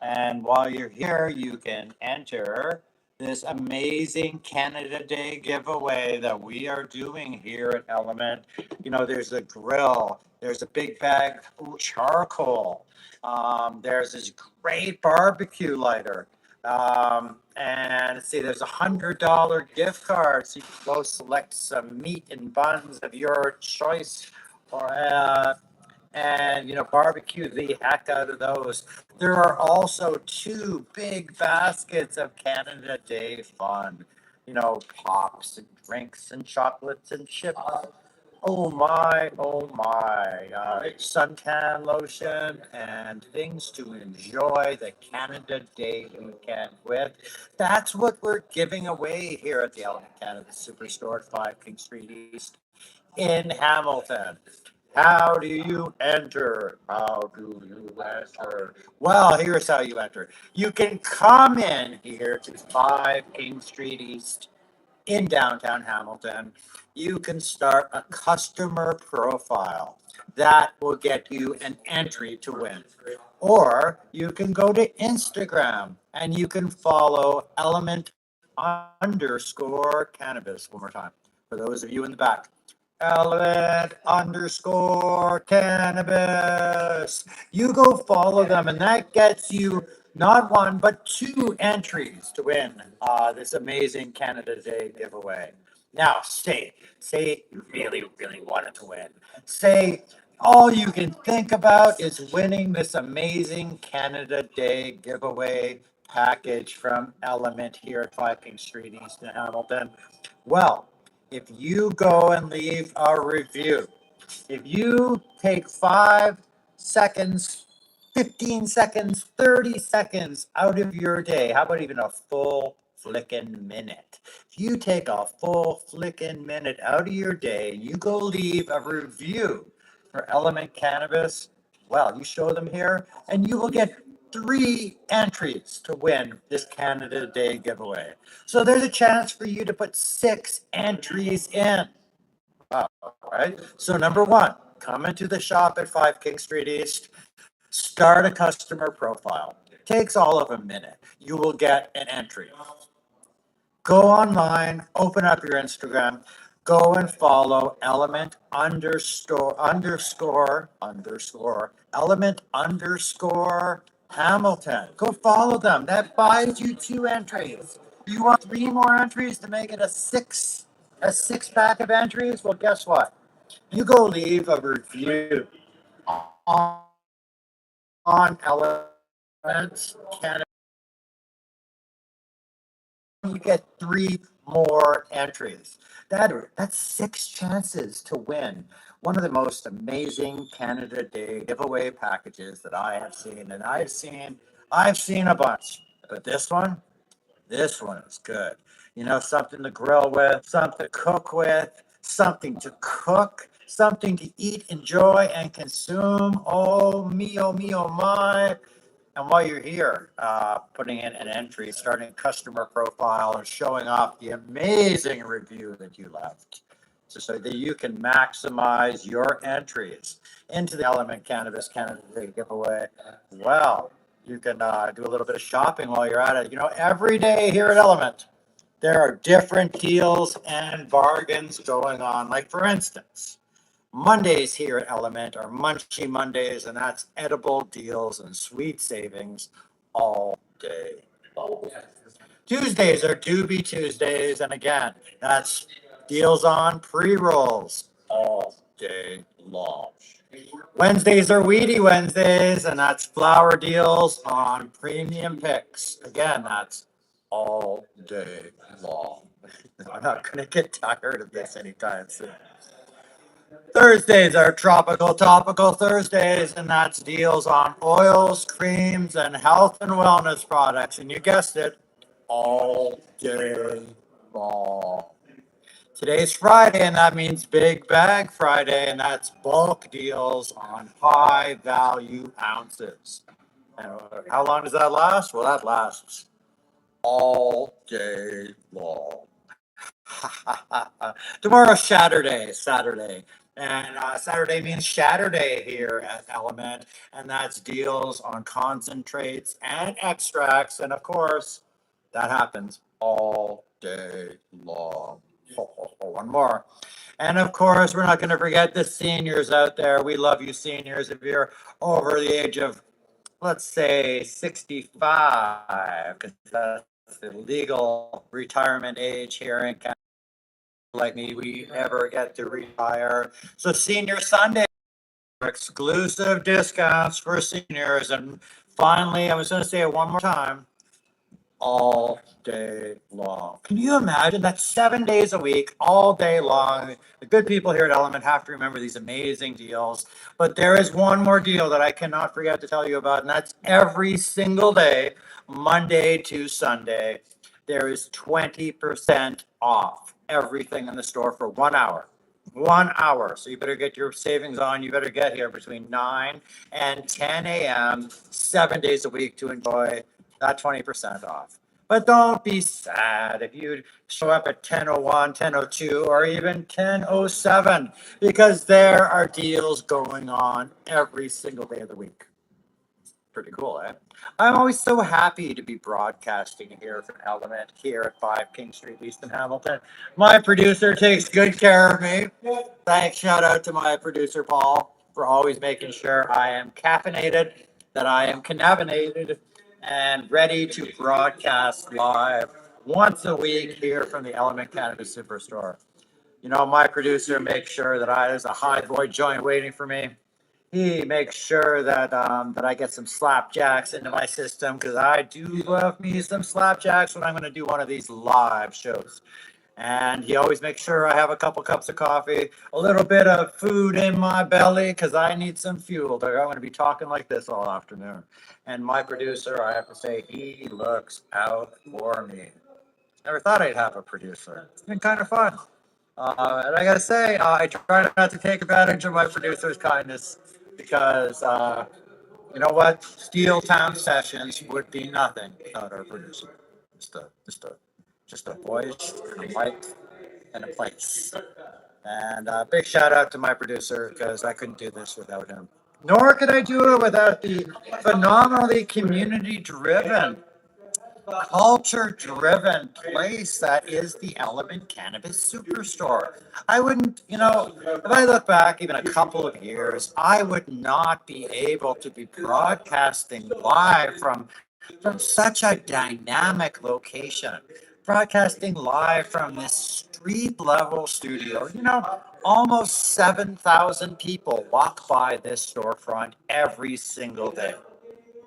And while you're here, you can enter this amazing Canada Day giveaway that we are doing here at Element. You know, there's a grill, there's a big bag of charcoal, there's this great barbecue lighter. And let's see, there's $100 gift card, so you can go select some meat and buns of your choice, or and barbecue the heck out of those. There are also two big baskets of Canada Day fun, pops and drinks and chocolates and chips. Oh my, oh my. Suntan lotion and things to enjoy the Canada Day weekend with. That's what we're giving away here at the Element Canada Superstore at 5 King Street East in Hamilton. How do you enter? How do you enter? Well, here's how you enter. You can come in here to 5 King Street East in downtown Hamilton. You can start a customer profile that will get you an entry to win. Or you can go to Instagram and you can follow element_cannabis. One more time for those of you in the back. Element_cannabis. You go follow them, and that gets you not one but two entries to win this amazing Canada Day giveaway. Now, say you really, really wanted to win. Say all you can think about is winning this amazing Canada Day giveaway package from Element here at 5 King Street East in Hamilton. Well, if you go and leave a review, if you take 5 seconds, 15 seconds, 30 seconds out of your day, how about even a full flickin' minute? If you take a full flickin' minute out of your day, you go leave a review for Element Cannabis, well, you show them here, and you will get 3 entries to win this Canada Day giveaway. So there's a chance for you to put 6 entries in. Wow, right? So number 1, come into the shop at 5 King Street East, start a customer profile. It takes all of a minute. You will get an entry. Go online, open up your Instagram, go and follow element_Hamilton. Go follow them. That buys you 2 entries. You want 3 more entries to make it a six pack of entries? Well, guess what? You go leave a review on Elements Canada. You get 3 more entries. That's 6 chances to win one of the most amazing Canada Day giveaway packages that I have seen, and I've seen a bunch, but this one is good. Something to grill with, something to cook with, something to cook, something to eat, enjoy, and consume. Oh me, oh me, oh my. And while you're here, putting in an entry, starting a customer profile, and showing off the amazing review that you left, so that you can maximize your entries into the Element Cannabis Canada Day giveaway. Well, you can do a little bit of shopping while you're at it. Every day here at Element, there are different deals and bargains going on. Like, for instance, Mondays here at Element are Munchie Mondays, and that's edible deals and sweet savings all day long. Tuesdays are Doobie Tuesdays, and again, that's deals on pre-rolls all day long. Wednesdays are Weedy Wednesdays, and that's flower deals on premium picks. Again, that's all day long. I'm not going to get tired of this anytime soon. Thursdays are Tropical Topical Thursdays, and that's deals on oils, creams, and health and wellness products. And you guessed it, all day long. Today's Friday, and that means Big Bag Friday, and that's bulk deals on high value ounces. And how long does that last? Well, that lasts all day long. Tomorrow's Saturday. And Saturday means Shatterday here at Element, and that's deals on concentrates and extracts. And of course, that happens all day long. One more. And of course, we're not going to forget the seniors out there. We love you, seniors. If you're over the age of, let's say, 65, because that's the legal retirement age here in Canada. Like me, we ever get to retire. So, Senior Sunday, exclusive discounts for seniors. And finally, I was going to say it one more time, all day long. Can you imagine? That's 7 days a week, all day long. The good people here at Element have to remember these amazing deals. But there is one more deal that I cannot forget to tell you about, and that's every single day, Monday to Sunday. There is 20% off everything in the store for 1 hour. 1 hour. So you better get your savings on. You better get here between 9 and 10 a.m., 7 days a week to enjoy that 20% off. But don't be sad if you show up at 10:01, 10:02, or even 10:07, because there are deals going on every single day of the week. Pretty cool, eh? I'm always so happy to be broadcasting here from Element here at 5 King Street East in Hamilton. My producer takes good care of me. Thanks, shout out to my producer, Paul, for always making sure I am caffeinated, that I am cannabinated, and ready to broadcast live once a week here from the Element Cannabis Superstore. You know, my producer makes sure that there's a high void joint waiting for me. He makes sure that I get some slapjacks into my system, because I do love me some slapjacks when I'm going to do one of these live shows. And he always makes sure I have a couple cups of coffee, a little bit of food in my belly, because I need some fuel. I'm going to be talking like this all afternoon. And my producer, I have to say, he looks out for me. Never thought I'd have a producer. It's been kind of fun. And I gotta say, I try not to take advantage of my producer's kindness, because you know what? Steel Town Sessions would be nothing without our producer. Just a voice and a mic and a place. And big shout out to my producer, because I couldn't do this without him. Nor could I do it without the phenomenally community driven, culture driven place that is the Element Cannabis Superstore. I wouldn't, if I look back even a couple of years, I would not be able to be broadcasting live from such a dynamic location, broadcasting live from this street level studio. Almost 7,000 people walk by this storefront every single day.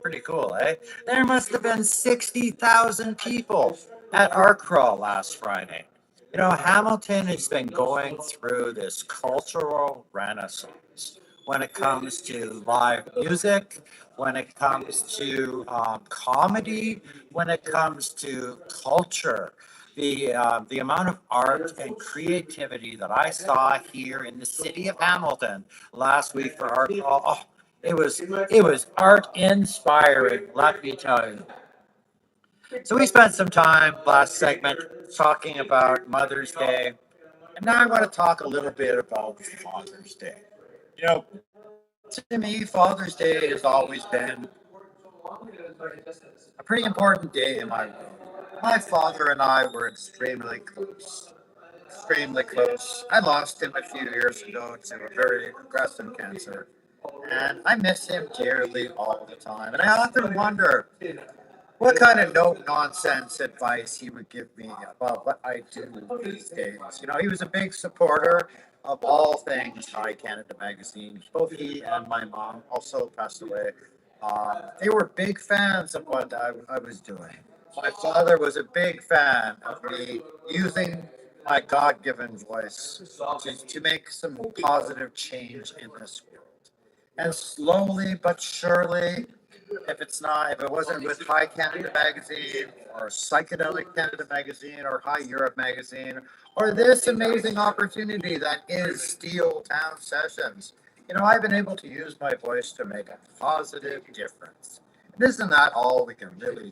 Pretty cool, eh? There must have been 60,000 people at Art Crawl last Friday. Hamilton has been going through this cultural renaissance when it comes to live music, when it comes to comedy, when it comes to culture. The amount of art and creativity that I saw here in the city of Hamilton last week for Art Crawl, it was art inspiring, let me tell you. So we spent some time last segment talking about Mother's Day, and now I want to talk a little bit about Father's Day. You know, to me, Father's Day has always been a pretty important day in my world. My father and I were extremely close. Extremely close. I lost him a few years ago to a very aggressive cancer, and I miss him dearly all the time. And I often wonder what kind of no nonsense advice he would give me about what I do these days. He was a big supporter of all things High Canada Magazine. Both he and my mom also passed away. They were big fans of what I was doing. My father was a big fan of me using my God given voice to make some positive change in this world. And slowly but surely, if it wasn't with High Canada Magazine or Psychedelic Canada Magazine or High Europe Magazine or this amazing opportunity that is Steel Town Sessions, I've been able to use my voice to make a positive difference. And isn't that all we can really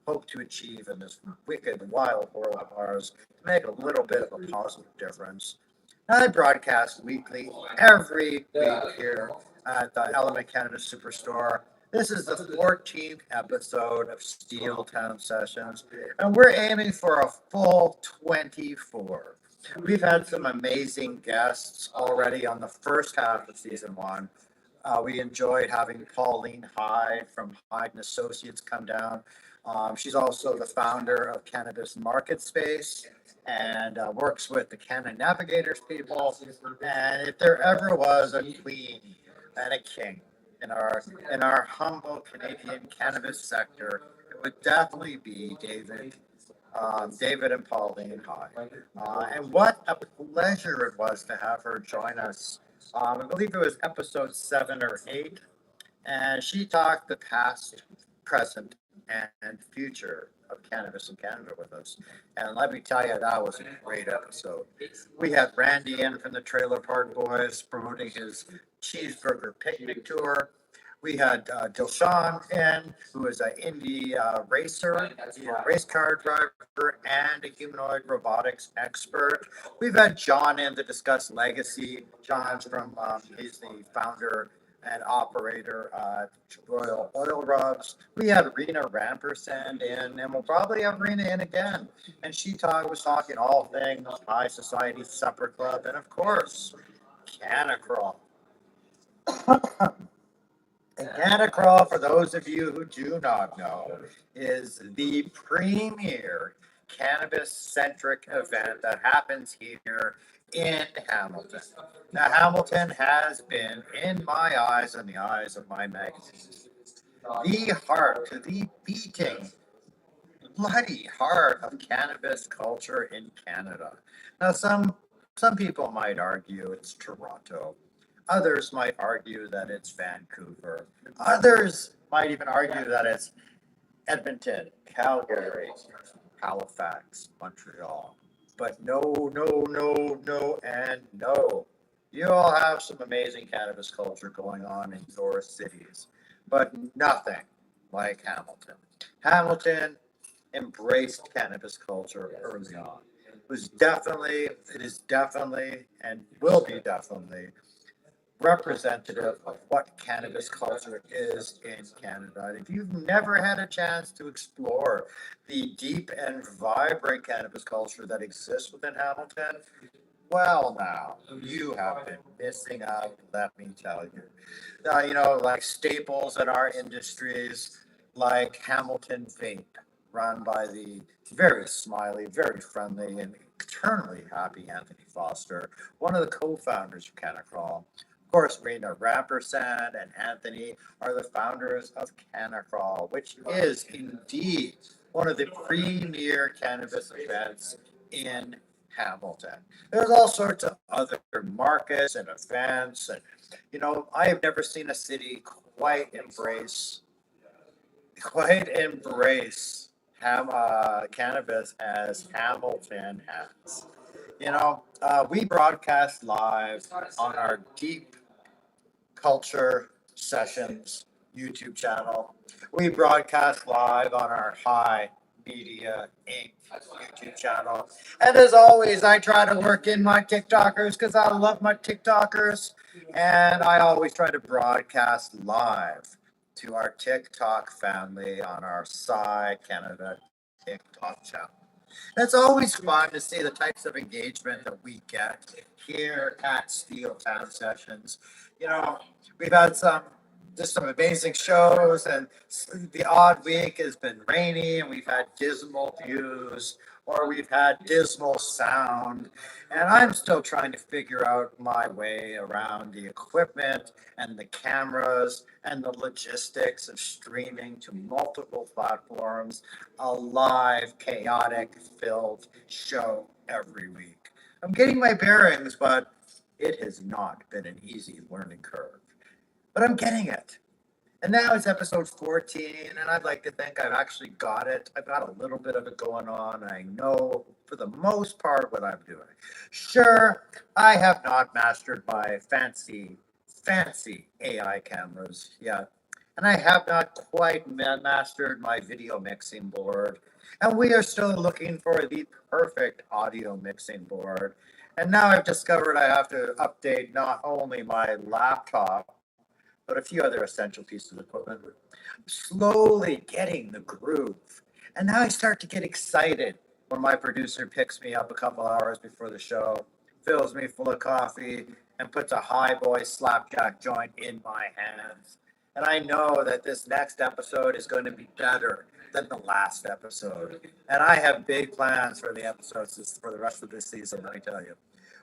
hope to achieve in this wicked, wild world of ours, to make a little bit of a positive difference? I broadcast weekly, every week here at the Element Canada Superstore. This is the 14th episode of Steel Town Sessions, and we're aiming for a full 24. We've had some amazing guests already on the first half of season one. We enjoyed having Pauline Hyde from Hyde and Associates come down. She's also the founder of Cannabis Market Space and works with the Canada Navigators people. And if there ever was a queen and a king in our humble Canadian cannabis sector, it would definitely be David and Pauline Hyde. And what a pleasure it was to have her join us. I believe it was episode 7 or 8, and she talked the past, present, and future of cannabis in Canada with us. And let me tell you, that was a great episode. We had Randy in from the Trailer Park Boys promoting his cheeseburger picnic tour. We had Dilshan in, who is an indie racer, a race car driver, and a humanoid robotics expert. We've had John in to discuss legacy. John's he's the founder and operator at Royal Oil Rubs. We had Rena Rampersand in, and we'll probably have Rena in again. And she was talking all things high society supper club, and of course, Canacrawl. And Canacrawl, for those of you who do not know, is the premier cannabis-centric event that happens here in Hamilton. Now, Hamilton has been, in my eyes and the eyes of my magazines, the heart, the beating, bloody heart of cannabis culture in Canada. Now, some people might argue it's Toronto. Others might argue that it's Vancouver. Others might even argue that it's Edmonton, Calgary, Halifax, Montreal. But no, no, no, no, and no. You all have some amazing cannabis culture going on in your cities, but nothing like Hamilton. Hamilton embraced cannabis culture early on. It is definitely, and will be definitely representative of what cannabis culture is in Canada. And if you've never had a chance to explore the deep and vibrant cannabis culture that exists within Hamilton, well, now you have been missing out, let me tell you. Like staples in our industries, like Hamilton Vape, run by the very smiley, very friendly, and eternally happy Anthony Foster, one of the co-founders of Canacrawl. Of course, Rena Rampersand and Anthony are the founders of Canacrawl, which is indeed one of the premier cannabis events in Hamilton. There's all sorts of other markets and events, and I have never seen a city quite embrace cannabis as Hamilton has. We broadcast live on our Deep Culture Sessions YouTube channel. We broadcast live on our High Media Inc. YouTube channel. And as always, I try to work in my TikTokers because I love my TikTokers. And I always try to broadcast live to our TikTok family on our Psy Canada TikTok channel. It's always fun to see the types of engagement that we get here at Steel Town Sessions. We've had some amazing shows, and the odd week has been rainy, and we've had dismal views, or we've had dismal sound. And I'm still trying to figure out my way around the equipment and the cameras and the logistics of streaming to multiple platforms, a live, chaotic, filled show every week. I'm getting my bearings, but it has not been an easy learning curve. But I'm getting it. And now it's episode 14, and I'd like to think I've actually got it. I've got a little bit of it going on. I know, for the most part, what I'm doing. Sure, I have not mastered my fancy AI cameras yet. And I have not quite mastered my video mixing board. And we are still looking for the perfect audio mixing board. And now I've discovered I have to update not only my laptop, but a few other essential pieces of equipment. I'm slowly getting the groove. And now I start to get excited when my producer picks me up a couple hours before the show, fills me full of coffee, and puts a high boy slapjack joint in my hands. And I know that this next episode is going to be better than the last episode. And I have big plans for the episodes for the rest of this season, let me tell you.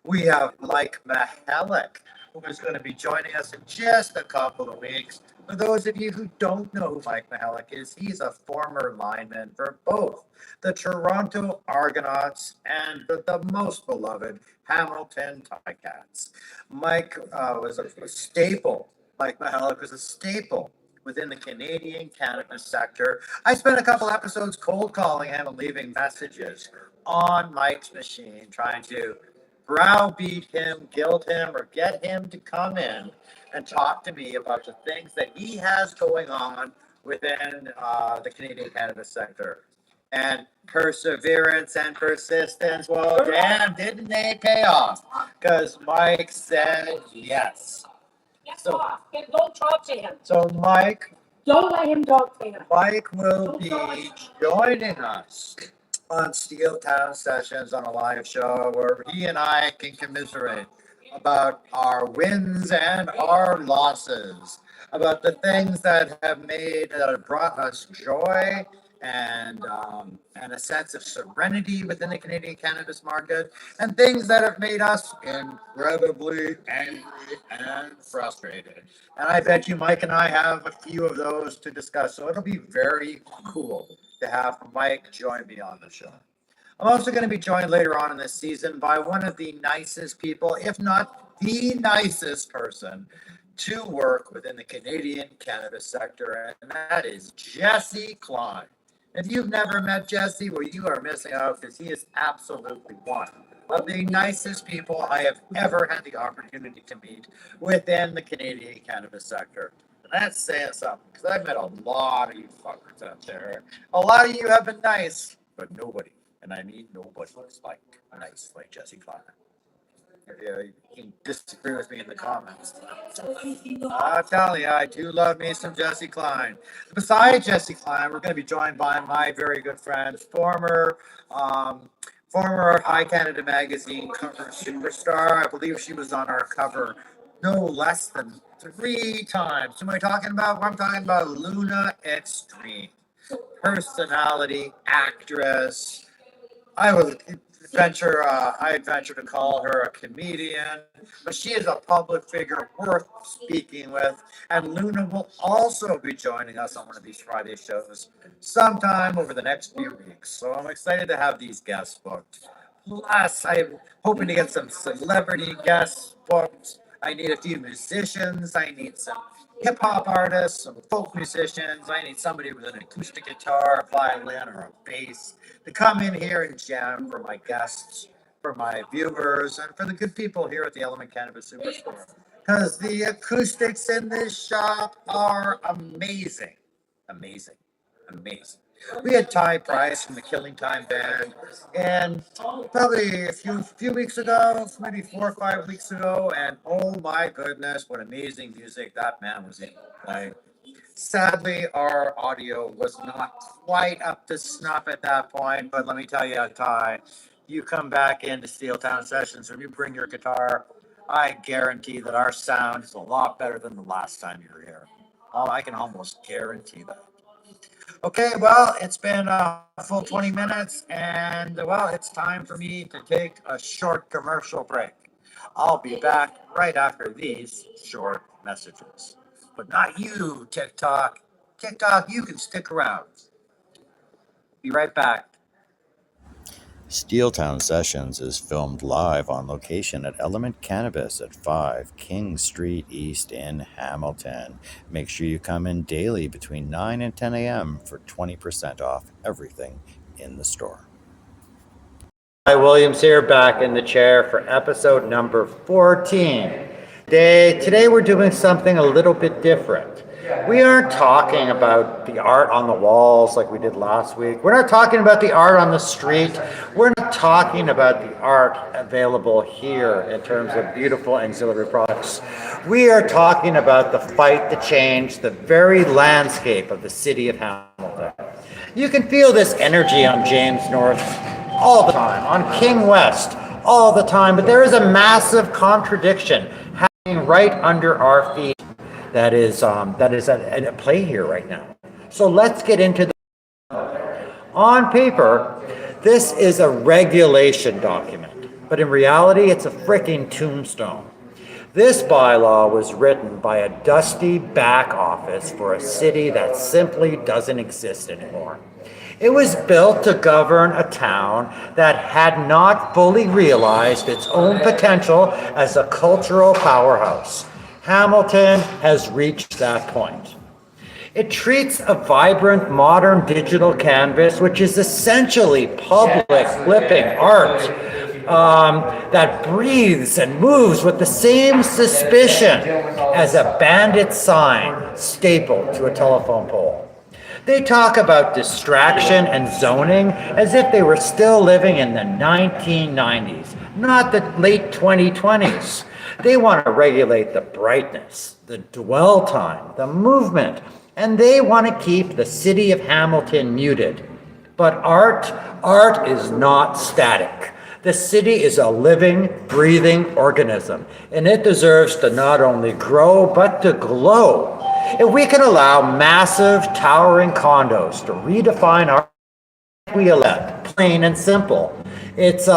We have Mike Mahalik, who is going to be joining us in just a couple of weeks. For those of you who don't know who Mike Mahalik is, he's a former lineman for both the Toronto Argonauts and the most beloved Hamilton Ticats. Mike was a staple. Mike Mahalik was a staple within the Canadian cannabis sector. I spent a couple episodes cold calling him and leaving messages on Mike's machine, trying to browbeat him, guilt him, or get him to come in and talk to me about the things that he has going on within the Canadian cannabis sector. And perseverance and persistence, well, damn, didn't they pay off? Because Mike said yes. So, don't talk to him. So Mike, don't let him talk to him. Mike will be joining us on Steel Town Sessions on a live show where he and I can commiserate about our wins and our losses, about the things that have brought us joy and a sense of serenity within the Canadian cannabis market, and things that have made us incredibly angry and frustrated. And I bet you Mike and I have a few of those to discuss, so it'll be very cool to have Mike join me on the show. I'm also going to be joined later on in this season by one of the nicest people, if not the nicest person, to work within the Canadian cannabis sector, and that is Jesse Klein. If you've never met Jesse, well, you are missing out, because he is absolutely one of the nicest people I have ever had the opportunity to meet within the Canadian cannabis sector. And that's saying something, because I've met a lot of you fuckers out there. A lot of you have been nice, but nobody, and I mean nobody, is like nice like Jesse Klein. You can disagree with me in the comments. I'm telling you, I do love me some Jesse Klein. Besides Jesse Klein, we're going to be joined by my very good friend, former High Canada Magazine cover superstar. I believe she was on our cover no less than 3 times. Who am I talking about? I'm talking about Luna Extreme. Personality, actress. I'd venture to call her a comedian, but she is a public figure worth speaking with. And Luna will also be joining us on one of these Friday shows sometime over the next few weeks. So I'm excited to have these guests booked. Plus, I'm hoping to get some celebrity guests booked. I need a few musicians. I need some hip hop artists, some folk musicians. I need somebody with an acoustic guitar, a violin, or a bass to come in here and jam for my guests, for my viewers, and for the good people here at the Element Cannabis Superstore. Because the acoustics in this shop are amazing. Amazing. Amazing. We had Ty Price from the Killing Time Band, and probably a few weeks ago, maybe 4 or 5 weeks ago, and oh my goodness, what amazing music that man was in. Like, sadly, our audio was not quite up to snuff at that point, but let me tell you, Ty, you come back into Steel Town Sessions and you bring your guitar, I guarantee that our sound is a lot better than the last time you were here. Oh, I can almost guarantee that. Okay, well, it's been a full 20 minutes, and, well, it's time for me to take a short commercial break. I'll be back right after these short messages. But not you, TikTok. TikTok, you can stick around. Be right back. Steel Town Sessions is filmed live on location at Element Cannabis at 5 King Street East in Hamilton. Make sure you come in daily between 9 and 10 a.m. for 20% off everything in the store. Hi, Williams here, back in the chair for episode number 14. Today we're doing something a little bit different. We aren't talking about the art on the walls like we did last week. We're not talking about the art on the street. We're not talking about the art available here in terms of beautiful auxiliary products. We are talking about the fight to change the very landscape of the city of Hamilton. You can feel this energy on James North all the time, on King West all the time, but there is a massive contradiction happening right under our feet that is at play here right now. So let's get into the. On paper, this is a regulation document, but in reality, it's a freaking tombstone. This bylaw was written by a dusty back office for a city that simply doesn't exist anymore. It was built to govern a town that had not fully realized its own potential as a cultural powerhouse. Hamilton has reached that point. It treats a vibrant modern digital canvas, which is essentially public flipping art, that breathes and moves with the same suspicion as a bandit sign stapled to a telephone pole. They talk about distraction and zoning as if they were still living in the 1990s, not the late 2020s. They want to regulate the brightness, the dwell time, the movement, and they want to keep the city of Hamilton muted. But art is not static. The city is a living, breathing organism, and it deserves to not only grow, but to glow. If we can allow massive, towering condos to redefine art, we elect, plain and simple. It's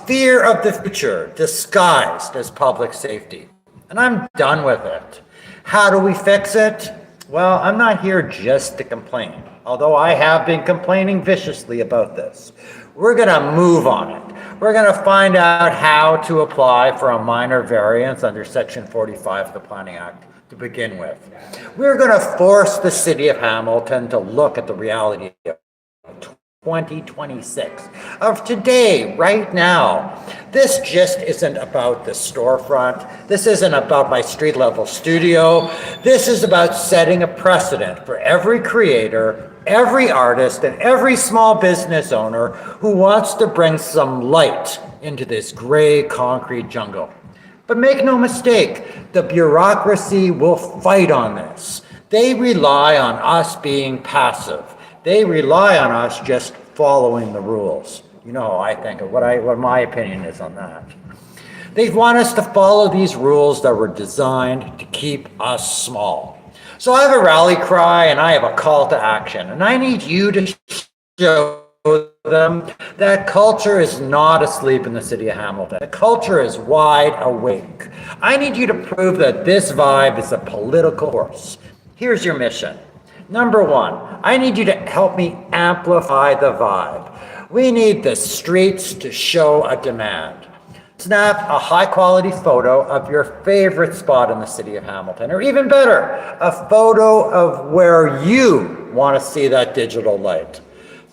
fear of the future disguised as public safety. And I'm done with it. How do we fix it? Well, I'm not here just to complain, although I have been complaining viciously about this. We're going to move on it. We're going to find out how to apply for a minor variance under Section 45 of the Planning Act to begin with. We're going to force the city of Hamilton to look at the reality of 2026, of today, right now. This just isn't about the storefront. This isn't about my street level studio. This is about setting a precedent for every creator, every artist, and every small business owner who wants to bring some light into this gray concrete jungle. But make no mistake, the bureaucracy will fight on this. They rely on us being passive. They rely on us just following the rules. You know how I think of what my opinion is on that. They want us to follow these rules that were designed to keep us small. So I have a rally cry and I have a call to action, and I need you to show them that culture is not asleep in the city of Hamilton. The culture is wide awake. I need you to prove that this vibe is a political force. Here's your mission. Number one, I need you to help me amplify the vibe. We need the streets to show a demand. Snap a high-quality photo of your favorite spot in the city of Hamilton, or even better, a photo of where you want to see that digital light.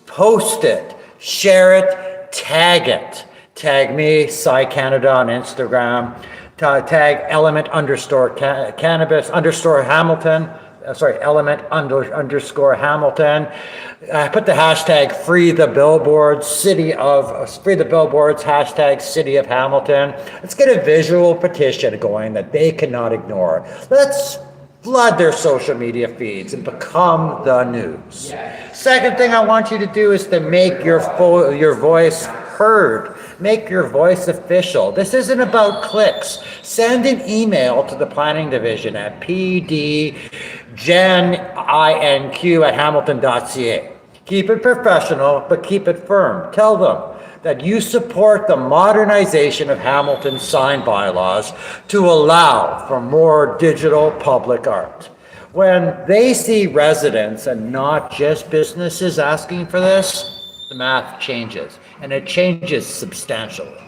Post it, share it, tag it. Tag me, Cy Canada on Instagram. Tag element underscore cannabis underscore Hamilton. Element underscore Hamilton. Put the hashtag free the billboards, hashtag city of Hamilton. Let's get a visual petition going that they cannot ignore. Let's flood their social media feeds and become the news. Second thing I want you to do is to make your voice heard. Make your voice official. This isn't about clicks. Send an email to the planning division at pdgeninq@hamilton.ca. Keep it professional, but keep it firm. Tell them that you support the modernization of Hamilton's sign bylaws to allow for more digital public art. When they see residents and not just businesses asking for this, the math changes, and it changes substantially.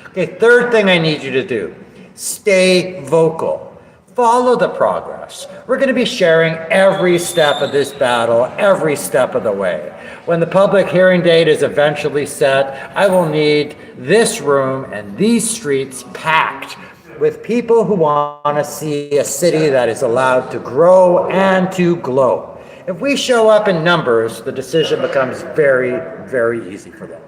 Okay, third thing I need you to do, stay vocal. Follow the progress. We're going to be sharing every step of this battle, every step of the way. When the public hearing date is eventually set, I will need this room and these streets packed with people who want to see a city that is allowed to grow and to glow. If we show up in numbers, the decision becomes very, very easy for them.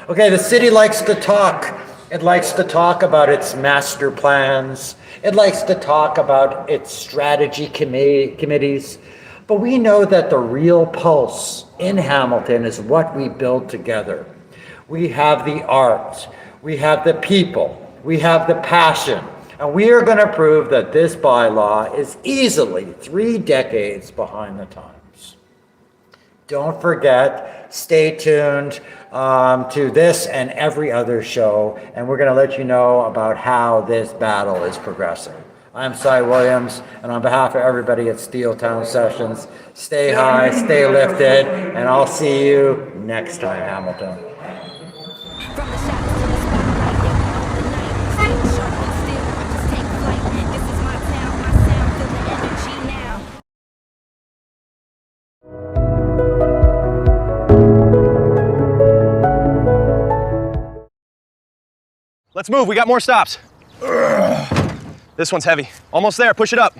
Okay, the city likes to talk. It likes to talk about its master plans. It likes to talk about its strategy committees. But we know that the real pulse in Hamilton is what we build together. We have the art, we have the people, we have the passion, and we are going to prove that this bylaw is easily 3 decades behind the times. Don't forget, stay tuned to this and every other show, and we're going to let you know about how this battle is progressing. I'm Cy Williams, and on behalf of everybody at Steeltown Sessions, stay high, stay lifted, and I'll see you next time, Hamilton. From the shadows to the spotlight, yeah, we on the night. Still sharp and still, I just take flight. This is my town, my sound, feel the energy now. Let's move, we got more stops. This one's heavy. Almost there, push it up.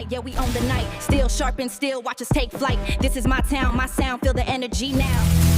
Yeah, we own the night. Still sharp and still, watch us take flight. This is my town, my sound, feel the energy now.